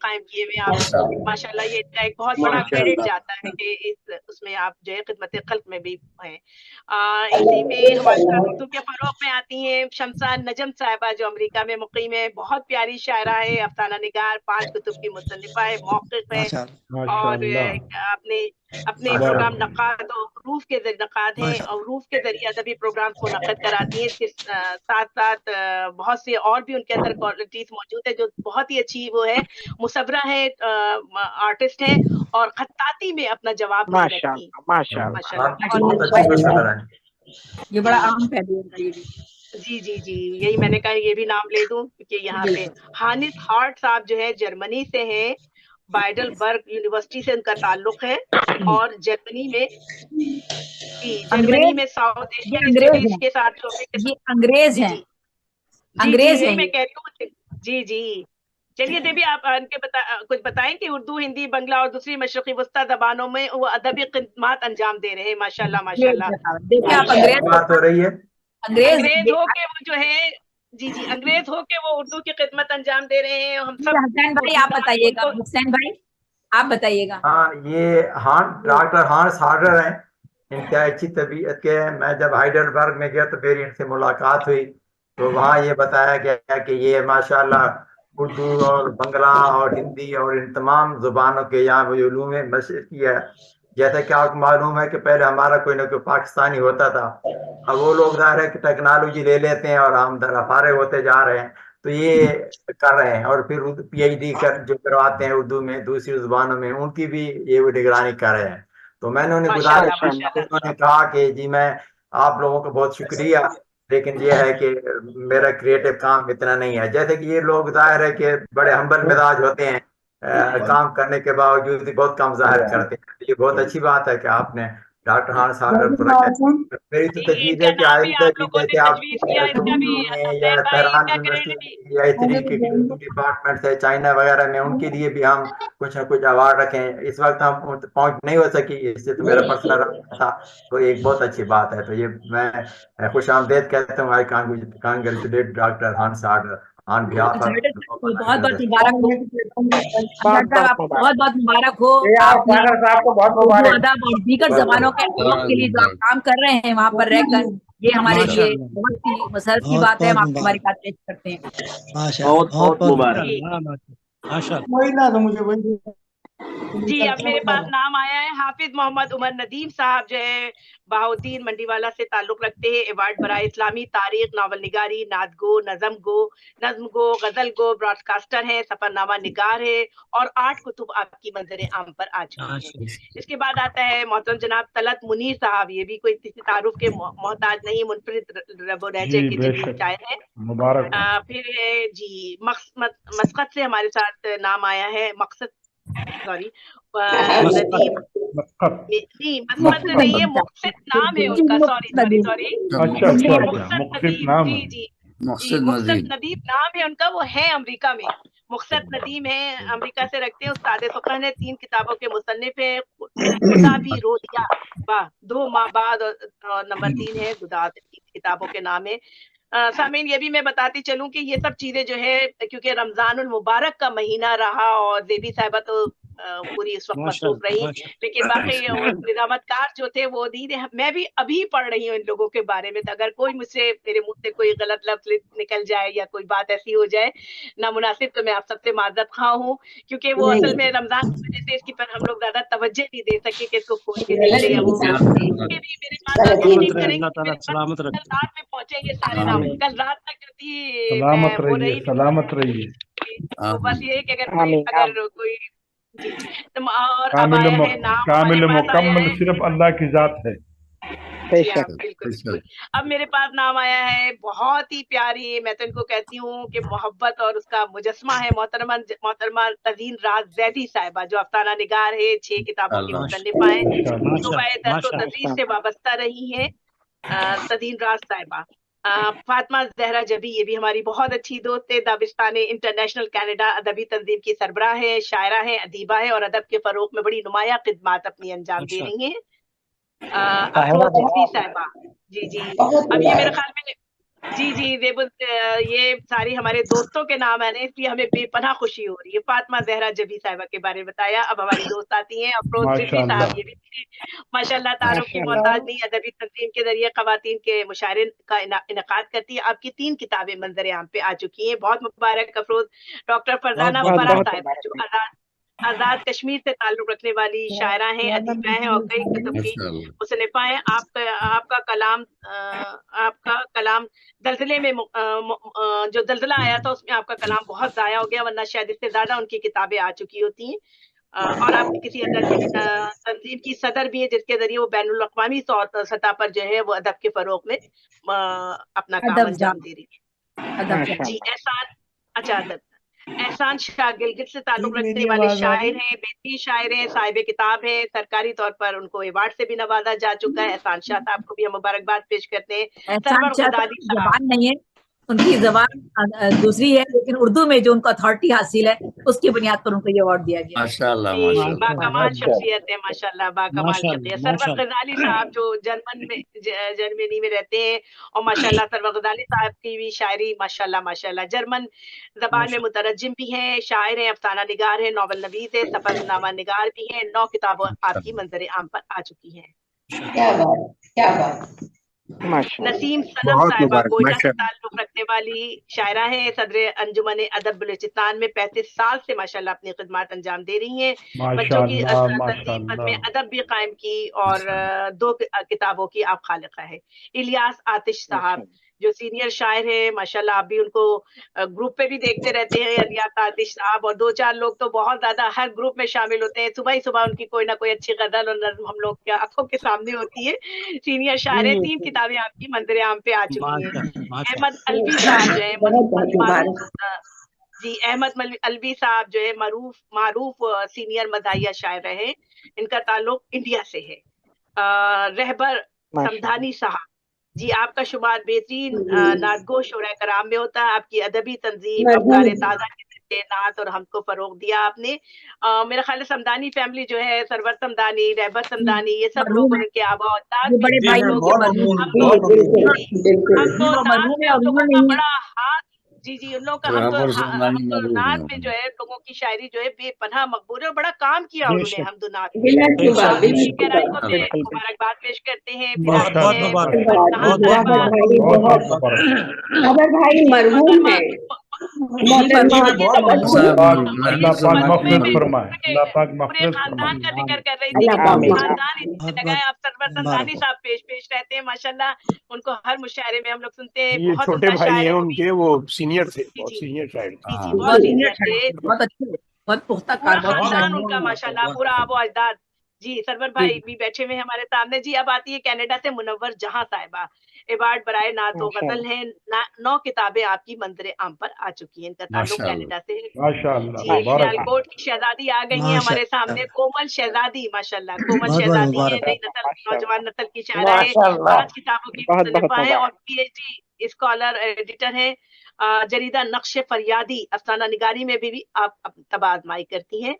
قائم کیے ہوئے آپ ماشاءاللہ. یہ ان کا ایک بہت بڑا کریڈٹ جاتا ہے کہ اس میں آپ جو ہے خدمت خلق میں بھی ہیں. اسی میں ہمارے ساتھ اردو کے فروغ میں آتی ہیں شمسان نجم صاحبہ جو امریکہ میں مقیم ہے. بہت پیاری شاعرہ ہے, افسانہ نگار, 5 کتب کی مصنفہ ہے, موقف ہے, اور اپنے پروگرام نقاد اور حروف کے ذریعے نقاد ہیں اور حروف کے ذریعے ادبی پروگرام کو نقد کراتی ہیں. اس کے ساتھ ساتھ بہت سے اور بھی ان کے اندر کوالٹیز موجود ہے جو بہت ہی اچھی وہ ہے. مصورہ ہے, آرٹسٹ ہے, اور خطاطی میں اپنا جواب نہیں رکھتی. یہ بڑا اہم پہلو ہے یہ بھی. جی جی جی, یہی میں نے کہا یہ بھی نام لے دوں کیونکہ یہاں پہ حانث ہارٹ صاحب جو ہے جرمنی سے ہیں. بائڈل برگ یونیورسٹی سے ان کا تعلق ہے, اور جرمنی میں جرمنی میں ساؤتھ ایشین اسٹڈیز کے ساتھ یہ انگریز ہیں, جی جی انگریز یہی ہیں میں کہہ رہی ہوں. جی جی چلیے دیوی آپ ان کے کچھ بتائیں کہ اردو, ہندی, بنگلہ اور دوسری مشرقی وسطی زبانوں میں وہ ادبی خدمات انجام دے رہے ہیں ماشاءاللہ ماشاءاللہ. دیکھیں آپ بات ہو رہی ہے انگریز ہو کے وہ جو ہے جی جی انگریز ہو کے وہ اردو کی خدمت انجام دے رہے ہیں. ہم سب حسین بھائی آپ بتائیے گا, حسین بھائی آپ بتائیے گا. ہاں, یہ ڈاکٹر ہانس ہارڈر ہیں, انتہائی اچھی طبیعت کے ہیں. میں جب ہائیڈلبرگ میں گیا تو میری ان سے ملاقات ہوئی تو وہاں یہ بتایا گیا کہ یہ ماشاءاللہ اردو اور بنگلہ اور ہندی اور ان تمام زبانوں کے یہاں علوم مشرقی ہے. جیسا کہ آپ کو معلوم ہے کہ پہلے ہمارا کوئی نہ کوئی پاکستانی ہوتا تھا, اب وہ لوگ ظاہر ہے کہ ٹیکنالوجی لے لیتے ہیں اور ہم فارغ ہوتے جا رہے ہیں, تو یہ کر رہے ہیں. اور پھر پی ایچ ڈی جو کرواتے ہیں اردو میں دوسری زبانوں میں, ان کی بھی یہ وہ نگرانی کر رہے ہیں. تو میں نے انہیں گزارش کی, انہوں نے کہا کہ جی میں آپ لوگوں کو بہت شکریہ, لیکن یہ ہے کہ میرا کریٹو کام اتنا نہیں ہے. جیسے کہ یہ لوگ ظاہر ہے کہ بڑے ہمبل مزاج ہوتے ہیں, کام کرنے کے باوجود بہت کم ظاہر کرتے ہیں. یہ بہت اچھی بات ہے کہ آپ نے ڈاکٹر ہانس ہارڈر کو رکھا. میری تو ان تجویز کا ہے کہ نام بھی آئندہ آپ بھی لوگوں نے جیسے آپ تجویز کیا, اس کا بھی میں یا حسین بھائی ان تہران کا یونیورسٹی کریڈٹ بھی. یا اس طریقے کے اردو ڈپارٹمنٹ ہے چائنا وغیرہ میں, ان کے لیے بھی ہم کچھ نہ کچھ ایوارڈ رکھیں. اس وقت ہم پہنچ نہیں ہو سکی, اس سے تو میرا پرسنل تھا, تو ایک بہت اچھی بات ہے. تو یہ میں خوش آمدید کہتا ہوں. آئی کانگریچولیٹ ڈاکٹر ہانس ہارڈر آن بہاف بہت بہت مبارک ہو صاحب, آپ کو بہت بہت مبارک ہو. آپ نے اردو ادب اور دیگر زبانوں کے فروغ کے لیے جو آپ کام کر رہے ہیں وہاں پر رہ کر, یہ ہمارے لیے بہت ہی مسرت کی بات ہے. ہم آپ کو ہماری بات پیش کرتے ہیں. بہت بہت مبارک. جی اب میرے پاس نام آیا ہے حافظ محمد عمر ندیم صاحب جو ہے بہاؤدین منڈی والا سے تعلق رکھتے ہیں. ایوارڈ برائے اسلامی تاریخ, ناول نگاری, نعت گو, نظم گو, غزل گو, براڈ کاسٹر ہے, سفر نامہ نگار ہے, اور 8 کتب آپ کی منظر عام پر آ چکی ہیں. اس کے بعد آتا ہے محترم جناب طلعت منیر صاحب, یہ بھی کوئی کسی تعارف کے محتاج نہیں, منفرد رب و لہجے کے جلیل شاعر ہیں. پھر ہے جی مسقط سے ہمارے ساتھ نام آیا ہے, سوری ندیم, نہیں مسقط نہیں ہے, مقصد نام ہے ان کا, سوری مقصد ندیم, جی جی جی مقصد ندیم نام ہے ان کا, وہ ہے امریکہ میں. مقصد ندیم ہے, امریکہ سے رکھتے ہیں. استاد فقہ نے 3 کتابوں کے مصنف ہیں. خدا بھی رو دیا, 2 ماہ بعد, اور نمبر 3 ہے گدا. 3 کتابوں کے نام ہے. سامعین یہ بھی میں بتاتی چلوں کہ یہ سب چیزیں جو ہے کیونکہ رمضان المبارک کا مہینہ رہا, اور زیبی صاحبہ تو پوری اس وقت مصروف رہی, لیکن باقی نظامت کار جو تھے وہ میں بھی ابھی پڑھ رہی ہوں ان لوگوں کے بارے میں. تو اگر کوئی مجھ سے میرے منہ سے کوئی غلط لفظ نکل جائے یا کوئی بات ایسی ہو جائے نامناسب, تو میں آپ سب سے معذرت خواہ ہوں, کیونکہ وہ اصل میں رمضان کی وجہ سے اس کی پر ہم لوگ زیادہ توجہ نہیں دے سکے کہ اس کو کھول کے دیکھ لیں. یا وہ بھی میرے پاس آپ یہ نہیں کریں گے, کل رات میں پہنچیں گے سارے نام. کل رات تک جو تھی میں وہ رہی سلامت رہیے. تو بس یہ ہے کہ اگر کوئی جی, اور اب آیا ہے نام ہمارے پاس آیا ہے صرف اللہ کی ذات ہے. جی ہاں بالکل بالکل. اب میرے پاس نام آیا ہے بہت ہی پیاری, میں تو ان کو کہتی ہوں کہ محبت اور اس کا مجسمہ ہے, محترمہ تزین راز زیدی صاحبہ, جو افسانہ نگار ہے, 6 کتابوں کی مصنفہ ہیں, شعبہ درس و تدریس سے وابستہ رہی ہیں. تزین راز صاحبہ. فاطمہ زہرا جبی, یہ بھی ہماری بہت اچھی دوست ہے, دابستان انٹرنیشنل کینیڈا ادبی تنظیم کی سربراہ ہے, شاعرہ ہے, ادیبہ ہے, اور ادب کے فروغ میں بڑی نمایاں خدمات اپنی انجام دے رہی ہیں. افروز جسری صاحبہ, جی جی اب یہ میرے خیال میں जी जी ये सारी हमारे दोस्तों के नाम है ना, इसलिए हमें बेपनाह खुशी हो रही है। फातिमा जहरा जबी साहिबा के बारे में बताया। अब हमारी दोस्त आती हैं अफरोज रिजवी साहब, ये भी माशाल्लाह तारुफ की मोहताज नहीं, अदबी तंजीम के जरिए खवातीन के मुशायरे का इनकाद करती है। आपकी 3 किताबें मंजर आम पे आ चुकी हैं, बहुत मुबारक अफरोज। डॉक्टर फरजाना फराज साहिबा जो आजाद कश्मीर से ताल्लुक रखने वाली शायरा हैं, अदीबा हैं और कई किस्म की मुसन्निफा हैं। आपका कलाम दलदले में जो दलदला आया था उसमें आपका कलाम बहुत ज़ाया हो गया, वरना शायद इससे ज्यादा उनकी किताबें आ चुकी होती हैं। और आप किसी तंजीम की सदर भी है जिसके जरिए वो बैनुल अक़वामी सतह पर जो है वो अदब के फरोग में अपना काम अंजाम दे रही है। जी अदब एहसान शाह गिलगित से ताल्लुक रखने वाले शायर हैं, बेहतरीन शायर हैं, साहिब किताब हैं, सरकारी तौर पर उनको अवार्ड से भी नवाजा जा चुका है। एहसान शाह साहब को भी हम मुबारकबाद पेश करते हैं। सरवर ग़ज़ाली जबान नहीं है, उनकी जबान दूसरी है, लेकिन उर्दू में जो उनको अथॉरिटी हासिल है उसकी बुनियाद पर उनको ये अवार्ड दिया गया। माशाल्लाह बाकमाल शख्सियत है, माशाल्लाह बाकमाल शख्सियत। सरवर ग़ज़ाली साहब जो जर्मनी में रहते हैं और माशाल्लाह सरवर ग़ज़ाली साहब की भी शायरी माशाल्लाह जर्मन जबान में मुतरज्जिम भी हैं, शायर हैं, अफसाना निगार हैं, नॉवल नवीस है, सफरनामा निगार भी हैं। 9 किताबें आपकी मंजर आम पर आ चुकी हैं। क्या बात। नसीम सनम साहिबा कोयटा से ताल्लुक रखने वाली शायरा हैं, सदर अंजुमन अदब बलूचिस्तान में 35 साल से माशाल्लाह अपनी खिदमत अंजाम दे रही हैं। बच्चों की तंजीम में अदब भी कायम की और 2 किताबों की आप खालिका है। इलियास आतिश साहब जो सीनियर शायर है, माशाल्लाह आप भी उनको ग्रुप पे भी देखते रहते हैं, इलियास आतिश साहब और 2-4 लोग तो बहुत ज्यादा हर ग्रुप में शामिल होते हैं। सुबह ही सुबह उनकी कोई ना कोई अच्छी गजल और नज्म हम लोग के आंखों के सामने होती है। सीनियर शायर 3 किताबें आपकी मंजर आम पे आ चुकी हैं। अहमद अलवी साहब जो है जी अहमद अलवी साहब जो है मारूफ सीनियर मदाहिया शायर है, इनका ताल्लुक इंडिया से है। रहबर समधानी साहब जी आपका शुमार बेहतरीन नादगो शोरा कराम में होता है। आपकी अदबी तंजीम अफकार ताज़ा के नात और हमको फरोग दिया आपने। मेरा ख्याल है समदानी फैमिली जो है, सरवर समदानी, रहबर समदानी, ये सब लोग उनके आबा अजदाद बड़े भाई लोग बड़ा हाथ जी उन लोगों का हमदुनात में जो है लोगों की शायरी जो है बेपनाह मकबूल है और बड़ा काम किया उन्होंने हमदुनात में। मुबारकबाद पेश करते हैं। भाई मरहूम है पूरे खानदान का जिक्र कर रही थी, खानदान आप सरवर समदानी साहब पेश रहते हैं माशाल्लाह। उनको हर मुशायरे में हम लोग सुनते हैं। ये छोटे भाई हैं उनके, वो सीनियर थे, बहुत सीनियर शायर थे, बहुत अच्छे, बहुत पुख्ता कार, खानदान उनका माशाल्लाह पूरा आबो अजदाद। जी सरवर भाई भी बैठे हुए हमारे सामने। जी अब आती है कनाडा से मुनव्वर जहां साहिबा, अवार्ड बराए नात व गजल है। 9 किताबें आपकी मंजर आम पर आ चुकी हैं। इनका ताल्लुक कनाडा से है। सियालकोट की शहजादी आ गई है हमारे सामने, कोमल शहजादी माशाल्लाह। कोमल शहजादी है नई नस्ल, नौजवान नस्ल की शायरा है, 5 किताबों की मुसन्निफा है और PhD स्कॉलर एडिटर है। जरीदा नक्श फरियादी अफसाना निगारी में भी आप तबादमाई करती हैं।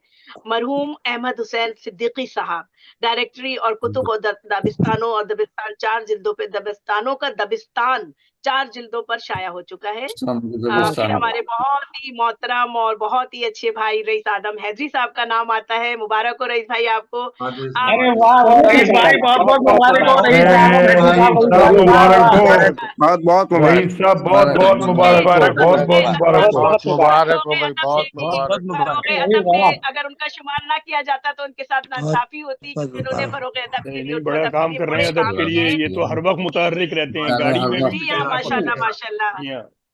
मरहूम अहमद हुसैन सिद्दीकी साहब डायरेक्टरी और कुतुब और दबिस्तानों और दबिस्तान 4 जिल्दों पे दबिस्तानों का दबिस्तान 4 जिल्दों पर शाया हो चुका है। फिर हमारे बहुत ही मोहतरम और बहुत ही अच्छे भाई रईस आदम हैदरी साहब का नाम आता है। मुबारक हो रईस भाई आपको। अरे वाह रईस भाई, बहुत मुबारक हो रईस साहब, बहुत मुबारक। अगर उनका शुमार ना किया जाता तो उनके साथ नाइंसाफी होती, क्योंकि उन्होंने फरोग अदब के लिए बड़ा काम कर रहे हैं अदब के लिए। ये तो हर वक्त मुतहर्रिक रहते हैं गाड़ी में। जी हाँ माशाल्लाह।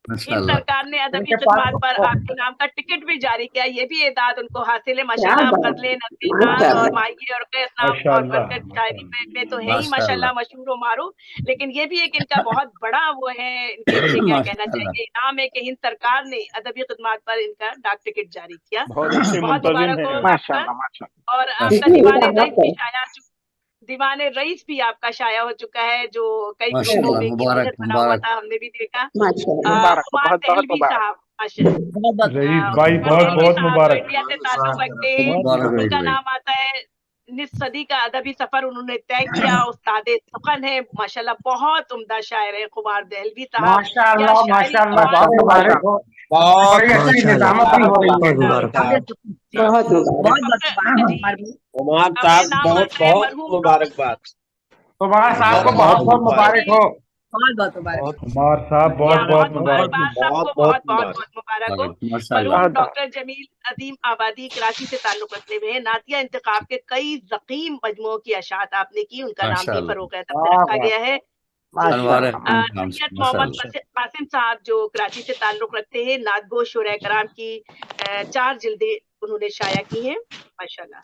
इन सरकार ने अदबी खिदमत पर आपके नाम का टिकट भी जारी किया, ये भी एदाद उनको हासिल है माशाल्लाह। गजलें, नज़्में और माहिए और कैसनाम और बरकत शायरी में तो है ही माशाल्लाह मशहूर व मारूफ, लेकिन ये भी एक इनका बहुत बड़ा वो है, इनके लिए क्या कहना चाहिए, इनाम है कि हिंद सरकार ने अदबी खिदमत पर इनका डाक टिकट जारी किया। बहुत मुबारक हो आपका। और आपका दीवाने रईस भी आपका शाया हो चुका है, जो कई फिल्मों में बना हुआ था, हमने भी देखा। कुमार तहलवी साहब रईस भाई बहुत मुबारक। इंडिया से ताल्लुक रखते हैं, उनका नाम आता है निस सदी का अदबी सफर उन्होंने तय किया। उस्ताद सुखन है माशाल्लाह, बहुत उम्दा शायर है खुमार दहलवी साहब। माशाल्लाह माशाल्लाह, बहुत मुबारक हो, बड़ी अच्छी निजामत भी हो रही है। बहुत मुबारक। उमर साहब बहुत बहुत मुबारकबाद। कुमार साहब को बहुत बहुत मुबारक हो। बहुत बहुत मुबारक। कुमार साहब बहुत बहुत मुबारक। सबको बहुत बहुत मुबारक हो। मरहूम डॉक्टर जमील अजीम आबादी कराची से ताल्लुक रखते हुए नातिया इंतखाब के कई ज़कीम मजमुओं की अशात आपने की, उनका नाम भी फरोग अदब में रखा गया है। मोहम्मद कासिम साहब जो कराची से ताल्लुक रखते हैं, नादगो शुरा कराम की 4 जिल्दें उन्होंने शाया की हैं माशाल्लाह।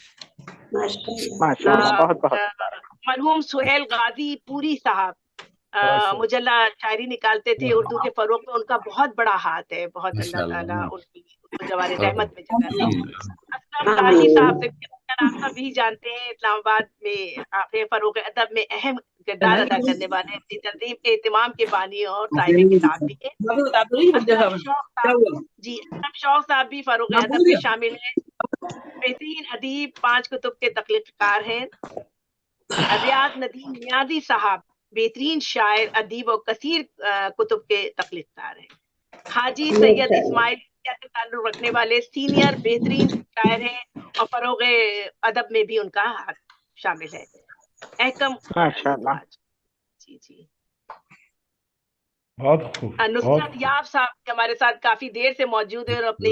मरहूम सुहेल गाजी पूरी साहब मुजल्ला शायरी निकालते थे, उर्दू के फरोग में उनका बहुत बड़ा हाथ है, बहुत अल्लाह ताला उनकी जवारे रहमत में जगह दे। असलम काजी साहब से नाम सब भी जानते हैं, इस्लामाबाद में आपने फरोग अदब में अहम किरदार अदा करने वाले, अपनी तंजीम के एहतमाम के बानी और साहिब किताब भी है। जी शौक साहब भी फरोग अदब में शामिल है, बेहतरीन अदीब, 5 कुतुब के तख्लीकार हैं। रियाज नदीम नियाजी साहब बेहतरीन शायर, अदीब और कसीर कुतुब के तख्लीकार हैं। हाजी सैयद इस्माइल से ताल्लुक रखने वाले सीनियर बेहतरीन शायर हैं और फरोग अदब में भी उनका हाथ शामिल है। अहकम माशाल्लाह। जी बहुत खूब। नुसरत याब साहब हमारे साथ काफी देर से मौजूद है और अपने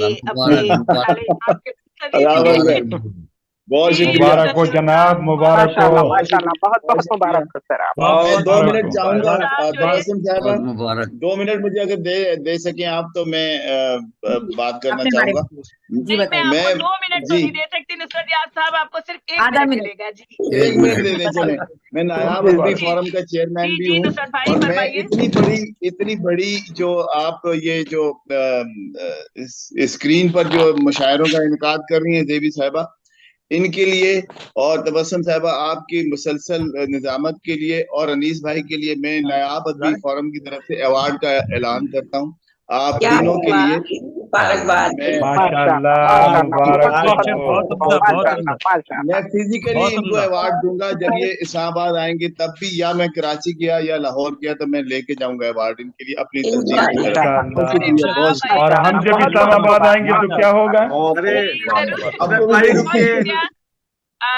मुबारक हो जनाब, मुबारक हो। माशाल्लाह, बहुत बहुत मुबारक हो सर। 2 मिनट चाहूंगा कासिम साहब, 2 मिनट मुझे अगर दे सकें आप तो मैं बात करना चाहूंगा। जी मैं आपको 2 मिनट तो नहीं दे सकती नुसरत याब साहब, आपको सिर्फ 1 मिनट मिलेगा। जी 1 मिनट दे दें चले। मैं नायाब अदबी फोरम का चेयरमैन भी हूँ और मैं इतनी बड़ी जो आप ये जो स्क्रीन पर जो मुशायरों का इनकाद कर रही हैं देवी साहिबा, इनके लिए और तबस्सुम साहिबा आपकी मुसलसल निजामत के लिए और अनीस भाई के लिए मैं नायाब अदबी फोरम की तरफ से अवार्ड का ऐलान करता हूँ आप तीनों के लिए। मैं फिजिकली इनको अवार्ड दूंगा जब ये इस्लामाबाद आएंगे, तब भी या मैं कराची गया या लाहौर गया तो मैं लेके जाऊंगा अवार्ड इनके लिए अपनी तंजीम की तरफ। और हम जब इस्लामाबाद आएंगे तो क्या होगा?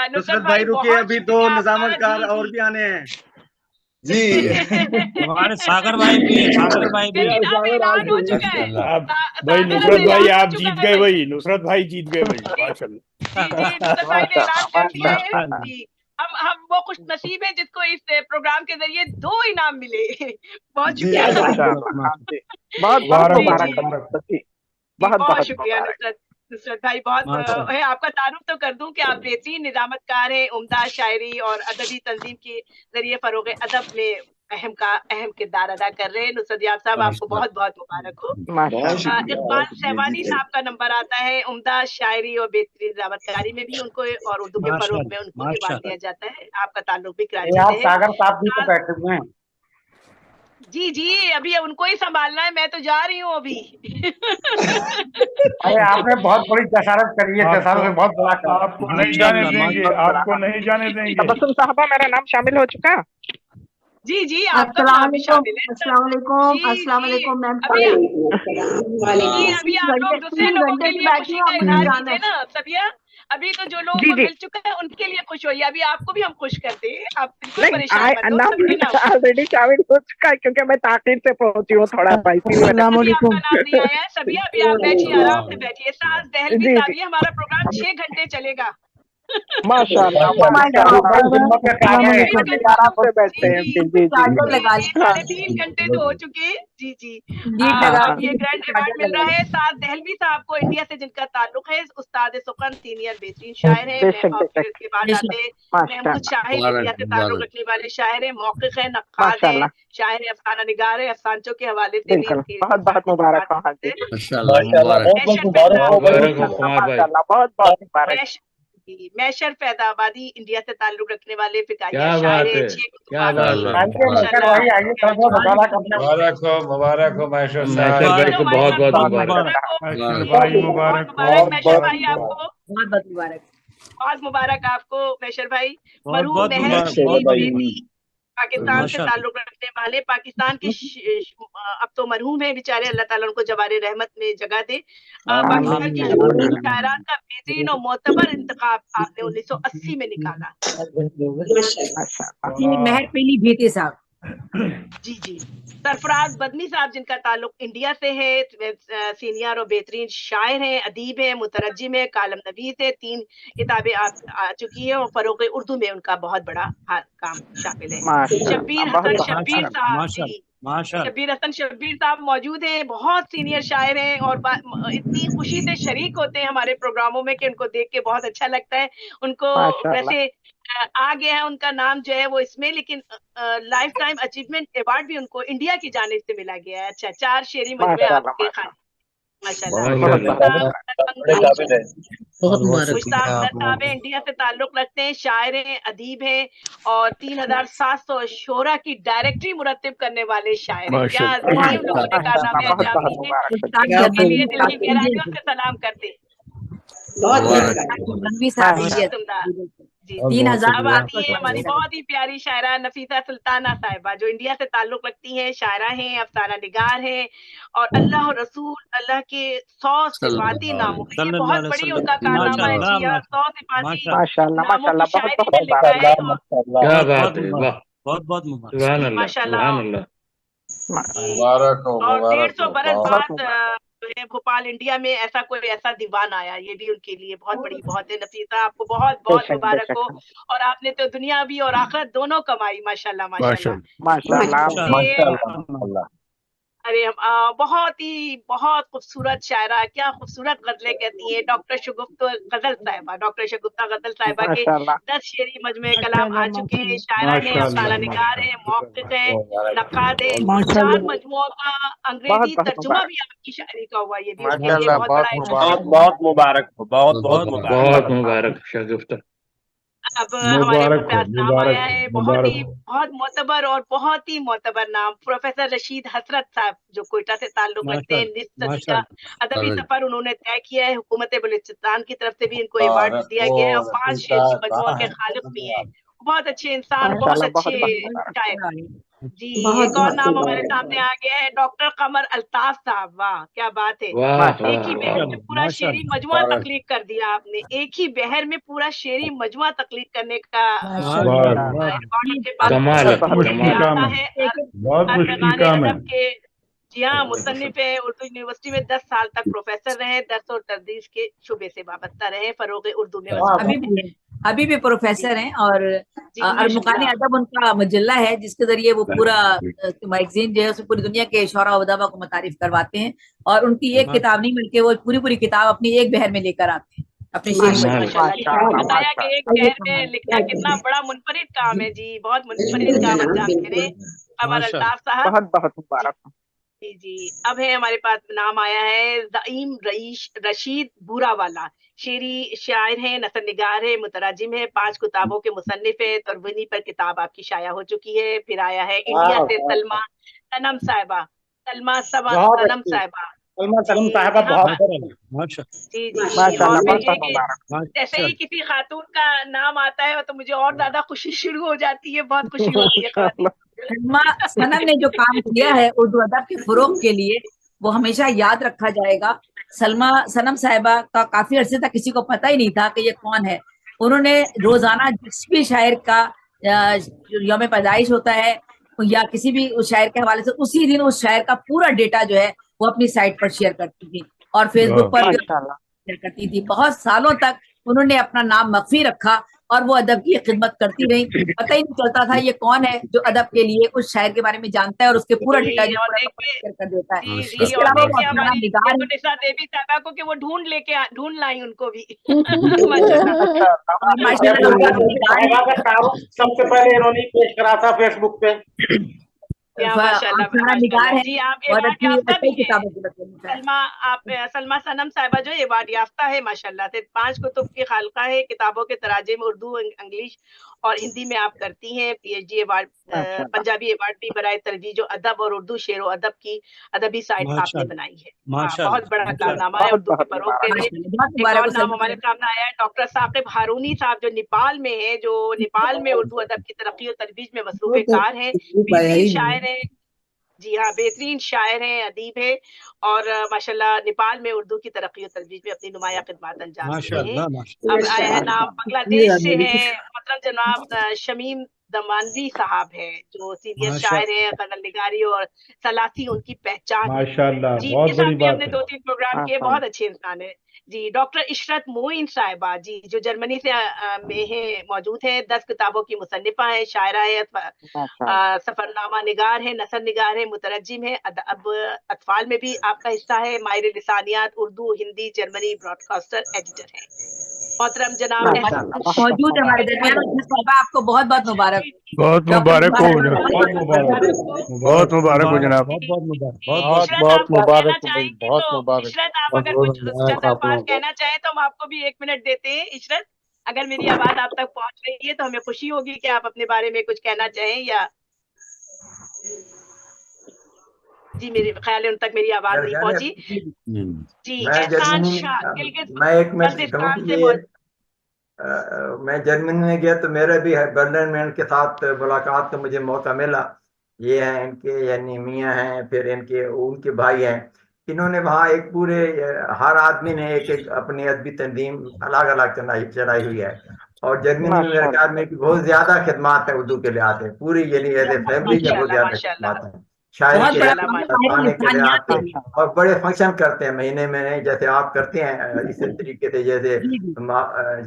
नुसरत भाई रुके, अभी 2 निजामतकार और भी आने हैं। जी हमारे सागर भाई भी है, सागर भाई भी है। भाई नुसरत भाई आप जीत गए, भाई नुसरत भाई जीत गए भाई माशाल्लाह। हम वो खुश नसीब है जिसको इस प्रोग्राम के जरिए 2 इनाम मिले। बहुत शुक्रिया, बहुत शुक्रिया नुसरत भाई। बहुत है आपका तारुफ तो कर दूं कि आप बेहतरीन निजामतकार हैं, उम्दा शायरी और अदबी तंजीम के जरिए फरोग अदब में अहम किरदार अदा कर रहे हैं। नुसरत याब साहब आपको बहुत बहुत मुबारक हो। इकबाल सहवानी साहब का नंबर आता है, उम्दा शायरी और बेहतरीन निजामतकारी में भी उनको और उर्दू के फरोग में उनको अवार्ड दिया जाता है। आपका ताल्लुक भी कराची से है। सागर साहब भी तो बैठे हुए हैं। जी अभी उनको ही संभालना है, मैं तो जा रही हूँ अभी। अरे आपने बहुत बड़ी जसारत करी है, जसारत में बहुत बड़ा काम। आपको नहीं जाने देंगे, आपको नहीं जाने देंगे। तबस्सुम साहबा मेरा नाम शामिल हो चुका। जी आपका नाम भी शामिल है। अस्सलाम वालेकुम मैम। अभी आप लोग दूसरे लोगों के लिए खुशी का इजहार कीजिए ना सबिया। अभी तो जो लोगों को मिल चुका है उनके लिए खुश होइए, अभी आपको भी हम खुश करते हैं। आप बिल्कुल परेशान मत हो। ऑलरेडी शामिल हो चुका है क्योंकि मैं ताकीर से पहुंची हूँ थोड़ा। अस्सलाम वालेकुम। नहीं आया सबिया, अभी आप बैठिए, आराम से बैठिए। साज दहलवी साहब, ये हमारा प्रोग्राम 6 घंटे चलेगा। माशाल्लाह 3 घंटे तो हो चुके। जी ये ग्रैंड अवार्ड मिल रहा है साज दहलवी साहब को, इंडिया से जिनका ताल्लुक है। उस्ताद सुखन सीनियर बेहतरीन शायर है। इसके बाद आते महमूद शाहिद, इंडिया से ताल्लुक रखने वाले शायर है, मौक़िफ़ है, नक्काद है, शायर है, अफसाना निगार है। अफसानचों के हवाले से भी बहुत बहुत मुबारक हो। मैशर फैदाबादी इंडिया से ताल्लुक रखने वाले फिकाहिया शायर है। मुबारक हो मैशर भाई को, बहुत बहुत मुबारक। मैशर भाई आपको बहुत बहुत मुबारक। बहुत मुबारक आपको मैशर भाई। बहुत मरहूम बहुत महर मुबारक, शरीफ बहुत बेदी पाकिस्तान से माशाल्लाह। ताल्लुक रखने वाले, पाकिस्तान के अब तो मरहूम है बेचारे, अल्लाह ताला उनको जवारे रहमत में जगह दे। पाकिस्तान की आमीन, आमीन। शायरान का बेहतरीन और मोतबर इंतखाब आपने 1980 में निकाला। महर पीली भीते साहब। जी जी। सरफराज बदनी साहब जिनका ताल्लुक इंडिया से है, सीनियर और बेहतरीन शायर हैं, अदीब हैं, मुतरज्जिम है, कालम नवीस है, 3 किताबें आ चुकी है और फरोग उर्दू में उनका बहुत बड़ा काम शामिल है। शब्बीर हसन शब्बीर साहब जी, शब्बीर हसन शब्बीर साहब मौजूद हैं, बहुत सीनियर शायर हैं और इतनी खुशी से शरीक होते हैं हमारे प्रोग्रामों में कि उनको देख के बहुत अच्छा लगता है। उनको वैसे आ गया है उनका नाम जो है वो इसमें, लेकिन लाइफ टाइम अचीवमेंट अवार्ड भी उनको इंडिया की जानिब से मिला गया है। अच्छा, 4 शेरी मजमे आपके खाने, माशाल्लाह। मुश्ताक अहमद साहब इंडिया से ताल्लुक रखते हैं, शायर हैं, अदीब हैं और 3700 शोरा की डायरेक्टरी मुरत्तिब करने वाले शायर हैं। क्या अजीम लोगों ने कारनामे अंजाम दिए हैं, इनके लिए दिल की गहराइयों से सलाम करते हैं। जी 3000 अब आती है हमारी बहुत ही प्यारी शायरा नफीसा सुल्ताना साहिबा, जो इंडिया से ताल्लुक रखती हैं, शायरा हैं, अफसाना निगार हैं और अल्लाह और रसूल अल्लाह के 100 सिफाती नामों, ये बहुत बड़ी उनका कारनामा है जी यार, 100 सिफाती नामों की शायरी में लिखा है क्या बात है, वाह, बहुत बहुत मुबारक। सुभान अल्लाह, माशाल्लाह। सुभान अल्लाह। और 150 बरस बाद जो है भोपाल इंडिया में ऐसा कोई ऐसा दीवान आया, ये भी उनके लिए बहुत बड़ी बहुत है। नफीसा आपको बहुत बहुत मुबारक हो और आपने तो दुनिया भी और आखिरत दोनों कमाई, माशाल्लाह माशाल्लाह। अरे बहुत खूबसूरत शायरा, क्या खूबसूरत गजलें कहती हैं। डॉक्टर शगुफ्ता गजल साहिबा के 10 शेरी मजमे कलाम आ चुके हैं। शायरा हैं, अफसाना निगार है, मौक़िफ़ है, नक़ाद है। 4 मजमुओं का अंग्रेजी तर्जुमा भी आपकी शायरी का हुआ, ये भी उनके लिए बहुत बड़ा बहुत मुबारक हो, बहुत बहुत मुबारक। बहुत मुबारक शगुफ्ता। अब हमारे पास नाम आया है बहुत मोतबर और बहुत ही मोतबर नाम, प्रोफेसर रशीद हसरत साहब, जो कोयटा से ताल्लुक रखते हैं। निस्फ सदी का अदबी सफर उन्होंने तय किया है। हुकूमत बलूचिस्तान की तरफ से भी इनको अवार्ड दिया गया है और 5 शेरी मजमुआ के खालिक भी हैं। बहुत अच्छे इंसान, बहुत अच्छे शायर। जी एक और नाम हमारे सामने आ गया है, डॉक्टर कमर अल्ताफ साहब। वाह क्या बात है, एक ही बहर में पूरा शेरी मजमुआ तख्लीक कर दिया आपने, एक ही बहर में पूरा शेरी मजमुआ तख्लीक करने का के। जी हाँ, मुसन्निफ है, उर्दू यूनिवर्सिटी में 10 साल तक प्रोफेसर रहे, दर्स और तदरीस के शुबे से वाबस्ता रहे, फरोग उर्दू में अभी भी प्रोफेसर हैं और अरमुकानी अदब उनका मजल्ला है, जिसके जरिए वो पूरा मैगजीन जो है उसे पूरी दुनिया के शौरा उदबा को मुतारिफ करवाते हैं और उनकी एक किताब नहीं बल्कि वो पूरी किताब अपनी एक बहर में लेकर आते हैं अपने बताया कि एक बहर में लिखना कितना बड़ा मुनफरिद काम है जी, बहुत मुनफरिद काम अंजाम दे रहे कमर अल्ताफ साहब, बहुत मुबारक। जी जी। अब है हमारे पास नाम आया है ज़ईम रशीद बूरावाला, शेरी शायर हैं, नसर निगार है, मुतराजिम है, 5 किताबों के मुसन्निफ है। तरवनी पर किताब आपकी शाया हो चुकी है। फिर आया है इंडिया से सलमा सनम साहिबा, सनम साहिबा जी जी। और जैसे ही किसी खातून का नाम आता है तो मुझे और ज्यादा खुशी शुरू हो जाती है, बहुत खुशी होती है। सनम ने जो काम किया है उर्दू अदब के फरोग के लिए वो हमेशा याद रखा जाएगा। सनम साहिबा का काफी अरसे तक किसी को पता ही नहीं था कि ये कौन है। उन्होंने रोजाना जिस भी शायर का यौम पैदाइश होता है या किसी भी उस शायर के हवाले से उसी दिन उस शायर का पूरा डेटा जो है वो अपनी साइट पर शेयर करती थी और फेसबुक पर शेयर करती थी। बहुत सालों तक उन्होंने अपना नाम मख्फी रखा और वो अदब की खिदमत करती रही। पता ही नहीं चलता था ये कौन है जो अदब के लिए उस शायर के बारे में जानता है और उसके पूरा डेटा शेयर कर देता है। इसके अलावा देवी साहबा को कि वो ढूंढ लाई उनको भी। सबसे पहले इन्होंने पेश करा था फेसबुक पे। निगार है जी, आप अवार्ड याफ्ता भी हैं। सलमा सनम साहिबा जो अवार्ड याफ्ता है माशाल्लाह से, 5 कुतुब की खालका है, किताबों के तराजिम उर्दू इंग्लिश اور ہندی میں آپ کرتی ہیں PhD ایوارڈ پنجابی ایوارڈ بھی برائے ترویج ادب اور اردو شعر و ادب کی ادبی سائٹ آپ نے بنائی ہے. بہت بڑا کارنامہ ہے اردو کے فروغ کے لیے. ایک اور نام ہمارے سامنے آیا ہے ڈاکٹر ثاقب ہارونی صاحب جو نیپال میں ہیں, جو نیپال میں اردو ادب کی ترقی و ترویج میں مصروف کار ہیں, بہترین شاعر ہیں. جی ہاں, بہترین شاعر ہیں, ادیب ہیں, اور ماشاءاللہ نیپال میں اردو کی ترقی و ترویج میں اپنی نمایاں خدمات انجام دیتے ہیں. اب آیا ہے نام بنگلہ دیش سے ہے, محترم جناب شمیم دمانوی صاحب ہے, جو سینئر شاعر ہیں, غزل نگاری اور سلاسی ان کی پہچان ہے. جی ان کے ساتھ بھی ہم نے 2-3 پروگرام کیے, بہت اچھے انسان ہے. جی ڈاکٹر عشرت موئن صاحبہ جی, جو جرمنی سے میں ہیں, موجود ہیں, 10 کتابوں کی مصنفہ ہیں, شاعرہ ہیں, سفرنامہ نگار ہیں, نثر نگار ہیں, مترجم ہیں, اب اطفال میں بھی آپ کا حصہ ہے, ماہر لسانیات Urdu Hindi Germany broadcaster editor ہیں. محترم جناب موجود ہے ہمارے درمیان. آپ کو بہت بہت مبارک. بہت مبارک ہو جناب, بہت مبارک ہو جناب, بہت مبارک ہو بھائی, بہت مبارک. عشرت آپ اگر کچھ چند الفاظ کہنا چاہیں تو ہم آپ کو بھی 1 منٹ دیتے ہیں. عشرت, اگر میری آواز آپ تک پہنچ رہی ہے تو ہمیں خوشی ہوگی کہ آپ اپنے بارے میں کچھ کہنا چاہیں. یا جی میرے خیال ہے ان تک میری آواز نہیں پہنچی. جی احسان شاہ میں ایک منٹ کہوں کہ میں جرمنی میں گیا تو میرا بھی برلن میں ان کے ساتھ ملاقات کا مجھے موقع ملا. یہ ہیں ان کے یعنی میاں ہیں, پھر ان کے بھائی ہیں. انہوں نے وہاں ایک پورے ہر آدمی نے ایک اپنی ادبی تنظیم الگ الگ چلائی ہوئی ہے. اور جرمنی میں میرے خیال میں بہت زیادہ خدمات ہیں اردو کے لحاظ سے, پوری یعنی ایز اے فیملی کے بہت زیادہ خدمات ہیں. شاعری کے لحاظ سے اور بڑے فنکشن کرتے ہیں مہینے میں, جیسے آپ کرتے ہیں اسی طریقے سے, جیسے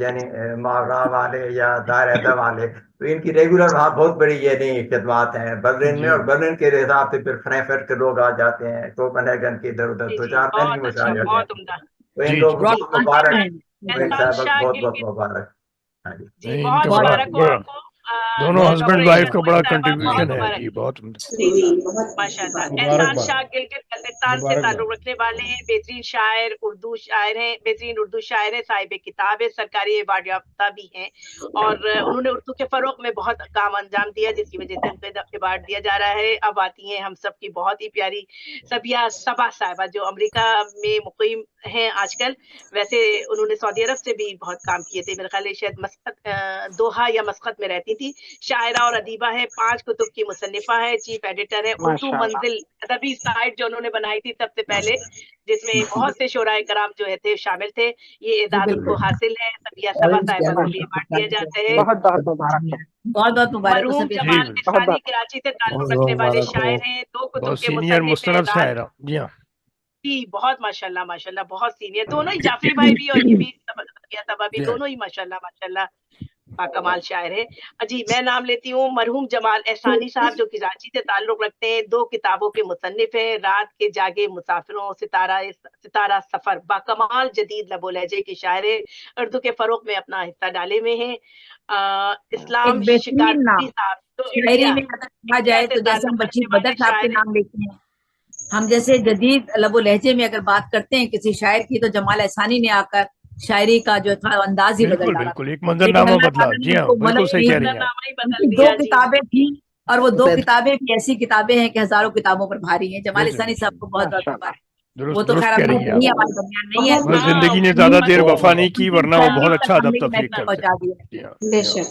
یعنی محرہ والے یا دار ادب والے, تو ان کی ریگولر وہاں بہت بڑی یعنی خدمات ہیں برلن میں. اور برلن کے حساب سے پھر فرینکفرٹ کے لوگ آ جاتے ہیں, کوپنہیگن کے ادھر ادھر 2-4 مہینے میں آ جاتے ہیں. تو ان لوگوں کو مبارک, بہت بہت مبارک. جی بہت مبارک ہو آپ کو. دونوں ہسبینڈ وائف کا بڑا کنٹریبیوشن ہے جی, بہت ماشاء اللہ. احسان شاہ گلگت بلتستان سے تعلق رکھنے والے ہیں, بہترین شاعر اردو شاعر ہیں, بہترین اردو شاعر ہیں, صاحب کتاب ہے, سرکاری ایوارڈ یافتہ بھی ہیں, اور انہوں نے اردو کے فروغ میں بہت کام انجام دیا, جس کی وجہ سے ان کو ایوارڈ دیا جا رہا ہے. اب آتی ہیں ہم سب کی بہت ہی پیاری صبیہ صبا صاحبہ, جو امریکہ میں مقیم ہیں آج کل. ویسے انہوں نے سعودی عرب سے بھی بہت کام کیے تھے, میرے خیال ہے شاید مسقط, دوحہ یا مسقط میں رہتی تھی. شاعرہ اور ادیبہ ہے, 5 کتب کی مصنفہ ہے, چیف ایڈیٹر ہے. اردو منزل ادبی سائٹ جو انہوں نے بنائی تھی سب سے پہلے, جس میں بہت سے شعراء کرام جو تھے شامل تھے, یہ اعزاز ان کو حاصل ہے. صبیہ صبا صاحبہ کو بھی ایوارڈ دیا جاتا ہے. بہت بہت مبارک. مرحوم جمال احسانی کراچی سے تعلق رکھنے والے شاعر ہیں, 2 کتب کے مصنف ہیں. جی بہت ماشاءاللہ ماشاءاللہ, بہت سینئر دونوں ہی, جعفری بھائی بھی اور یہ بھی صبیہ صبا بھی, دونوں ہی ماشاءاللہ ماشاءاللہ کمال شاعر ہے. جی میں نام لیتی ہوں مرحوم جمال احسانی صاحب, جو کراچی سے تعلق رکھتے ہیں, 2 کتابوں کے مصنف ہیں, رات کے جاگے مسافروں, ستارہ سفر. باکمال جدید لب و لہجے کے شاعر ہیں, اردو کے فروغ میں اپنا حصہ ڈالے ہوئے ہیں. اسلام شکارپوری صاحب, شاعری میں اگر کہا جائے تو جیسے ہم بشیر بدر صاحب کے نام لیتے ہیں, ہم جیسے جدید لب و لہجے میں اگر بات کرتے ہیں کسی شاعر کی, تو جمال احسانی نے آ کر شاعری کا جو تھا انداز ہی بدل ڈالا. بالکل ایک منظرنامہ بدلا. جی ہاں بالکل صحیح کہہ رہی ہیں. 2 کتابیں تھیں, اور وہ 2 کتابیں بھی ایسی کتابیں ہیں کہ ہزاروں کتابوں پر بھاری ہیں. جمال احسانی صاحب کو بہت بہت مبارک. وہ تو خیر ہمارے درمیان نہیں ہے, زندگی نے زیادہ دیر وفا نہیں کی, ورنہ وہ بہت اچھا ادب تخلیق کرتے ہیں.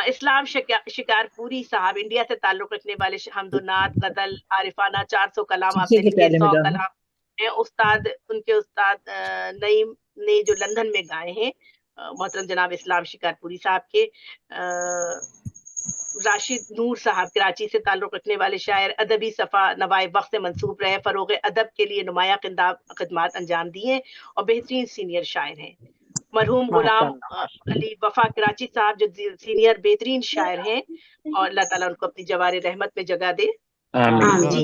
اسلام شکارپوری صاحب انڈیا سے تعلق رکھنے والے, حمد و نعت, غزل, عارفانہ, 400 کلام آپ نے لکھے, 100 کلام استاد, ان کے استاد نعیم نے جو لندن میں گائے ہیں, محترم جناب اسلام شکارپوری صاحب کے. راشد نور صاحب کراچی سے تعلق رکھنے والے شاعر, ادبی صفحہ نوائے وقت سے منسوب رہے, فروغ ادب کے لیے نمایاں خدمات انجام دی ہیں, اور بہترین سینئر شاعر ہیں. مرحوم غلام علی وفا کراچی صاحب, جو سینئر بہترین شاعر ہیں, اور اللہ تعالیٰ ان کو اپنی جوار رحمت میں جگہ دے. جی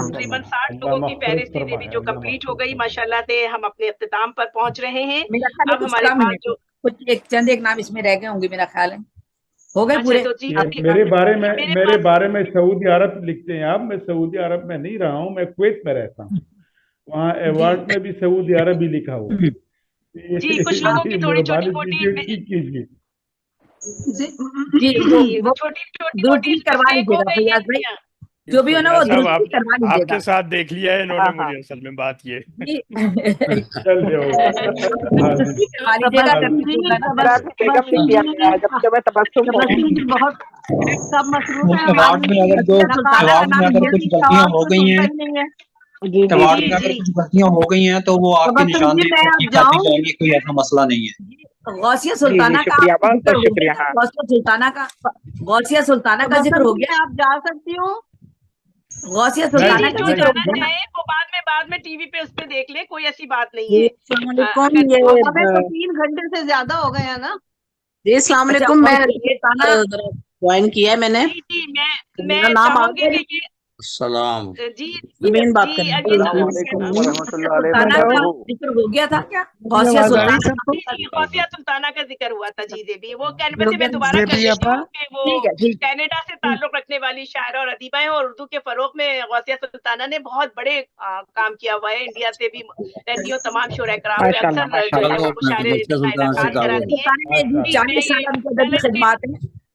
تقریباً 60 لوگوں کی فہرست بھی جو کمپلیٹ ہو گئی ماشاءاللہ سے, ہم اپنے اختتام پر پہنچ رہے ہیں. اب ہمارے پاس جو کچھ ایک نام اس میں رہ گئے ہوں گے میرا خیال ہے, ہو گئے پورے. میرے بارے میں سعودی عرب لکھتے ہیں آپ, میں سعودی عرب میں نہیں رہا ہوں, میں کویت میں رہتا ہوں. وہاں ایوارڈ میں بھی سعودی عرب ہی لکھا ہوا. جی کچھ لوگوں کی تھوڑی چھوٹی موٹی जी जी वो छोटी दूरबीन करवा लीजिएगा फैयाज भाई, जो भी हो ना वो साहब दूरबीन करवा लीजिएगा। आपके साथ देख लिया है इन्होंने मुझे, असल में बात ये जी चल जाओ। दूरबीन करवा लीजिएगा, तभी होगा ना। तबस्सुम जी बहुत सब मसरूफ है अवार्ड में अगर जो सुल्ताना का अवार्ड में नाम अगर कुछ गलतियां हो गई हैं, अवार्ड में अगर कुछ गलतियां हो गई हैं तो वो आपकी निशानदेही पर ठीक करती जाएंगी, कोई ऐसा मसला नहीं है। गौसिया सुल्ताना का जिक्र हो गया था, गौसिया सुल्ताना का जिक्र हो गया। आप जा सकती हूँ। गौसिया सुल्ताना का जिक्र हो जाना गया। चाहे वो बाद में टीवी पे उस पे देख ले, कोई ऐसी बात नहीं है। हमें तो 3 घंटे से ज्यादा हो गए हैं ना। जी अस्सलाम वालेकुम, मैं ज्वाइन किया है मैंने। जी मैं चाहूंगी कि ये सलाम। जी मेन बात जी करनी अजीत सुल्ताना का जिक्र हो गया था क्या? गौसिया सुल्ताना गौसिया सुल्ताना का जिक्र हुआ था जी देवी। वो कहने मैं दोबारा कर देती हूँ कि वो कनाडा से ताल्लुक रखने वाली शायरा और अदीबा है, और उर्दू के फरोग में गौसिया सुल्ताना ने बहुत बड़े काम किया हुआ है। इंडिया से भी रहती हूँ, तमाम शोरा कराम में अक्सर जो है वो मुशायरे कराती है। 40 साल उनकी अदबी खिदमात है,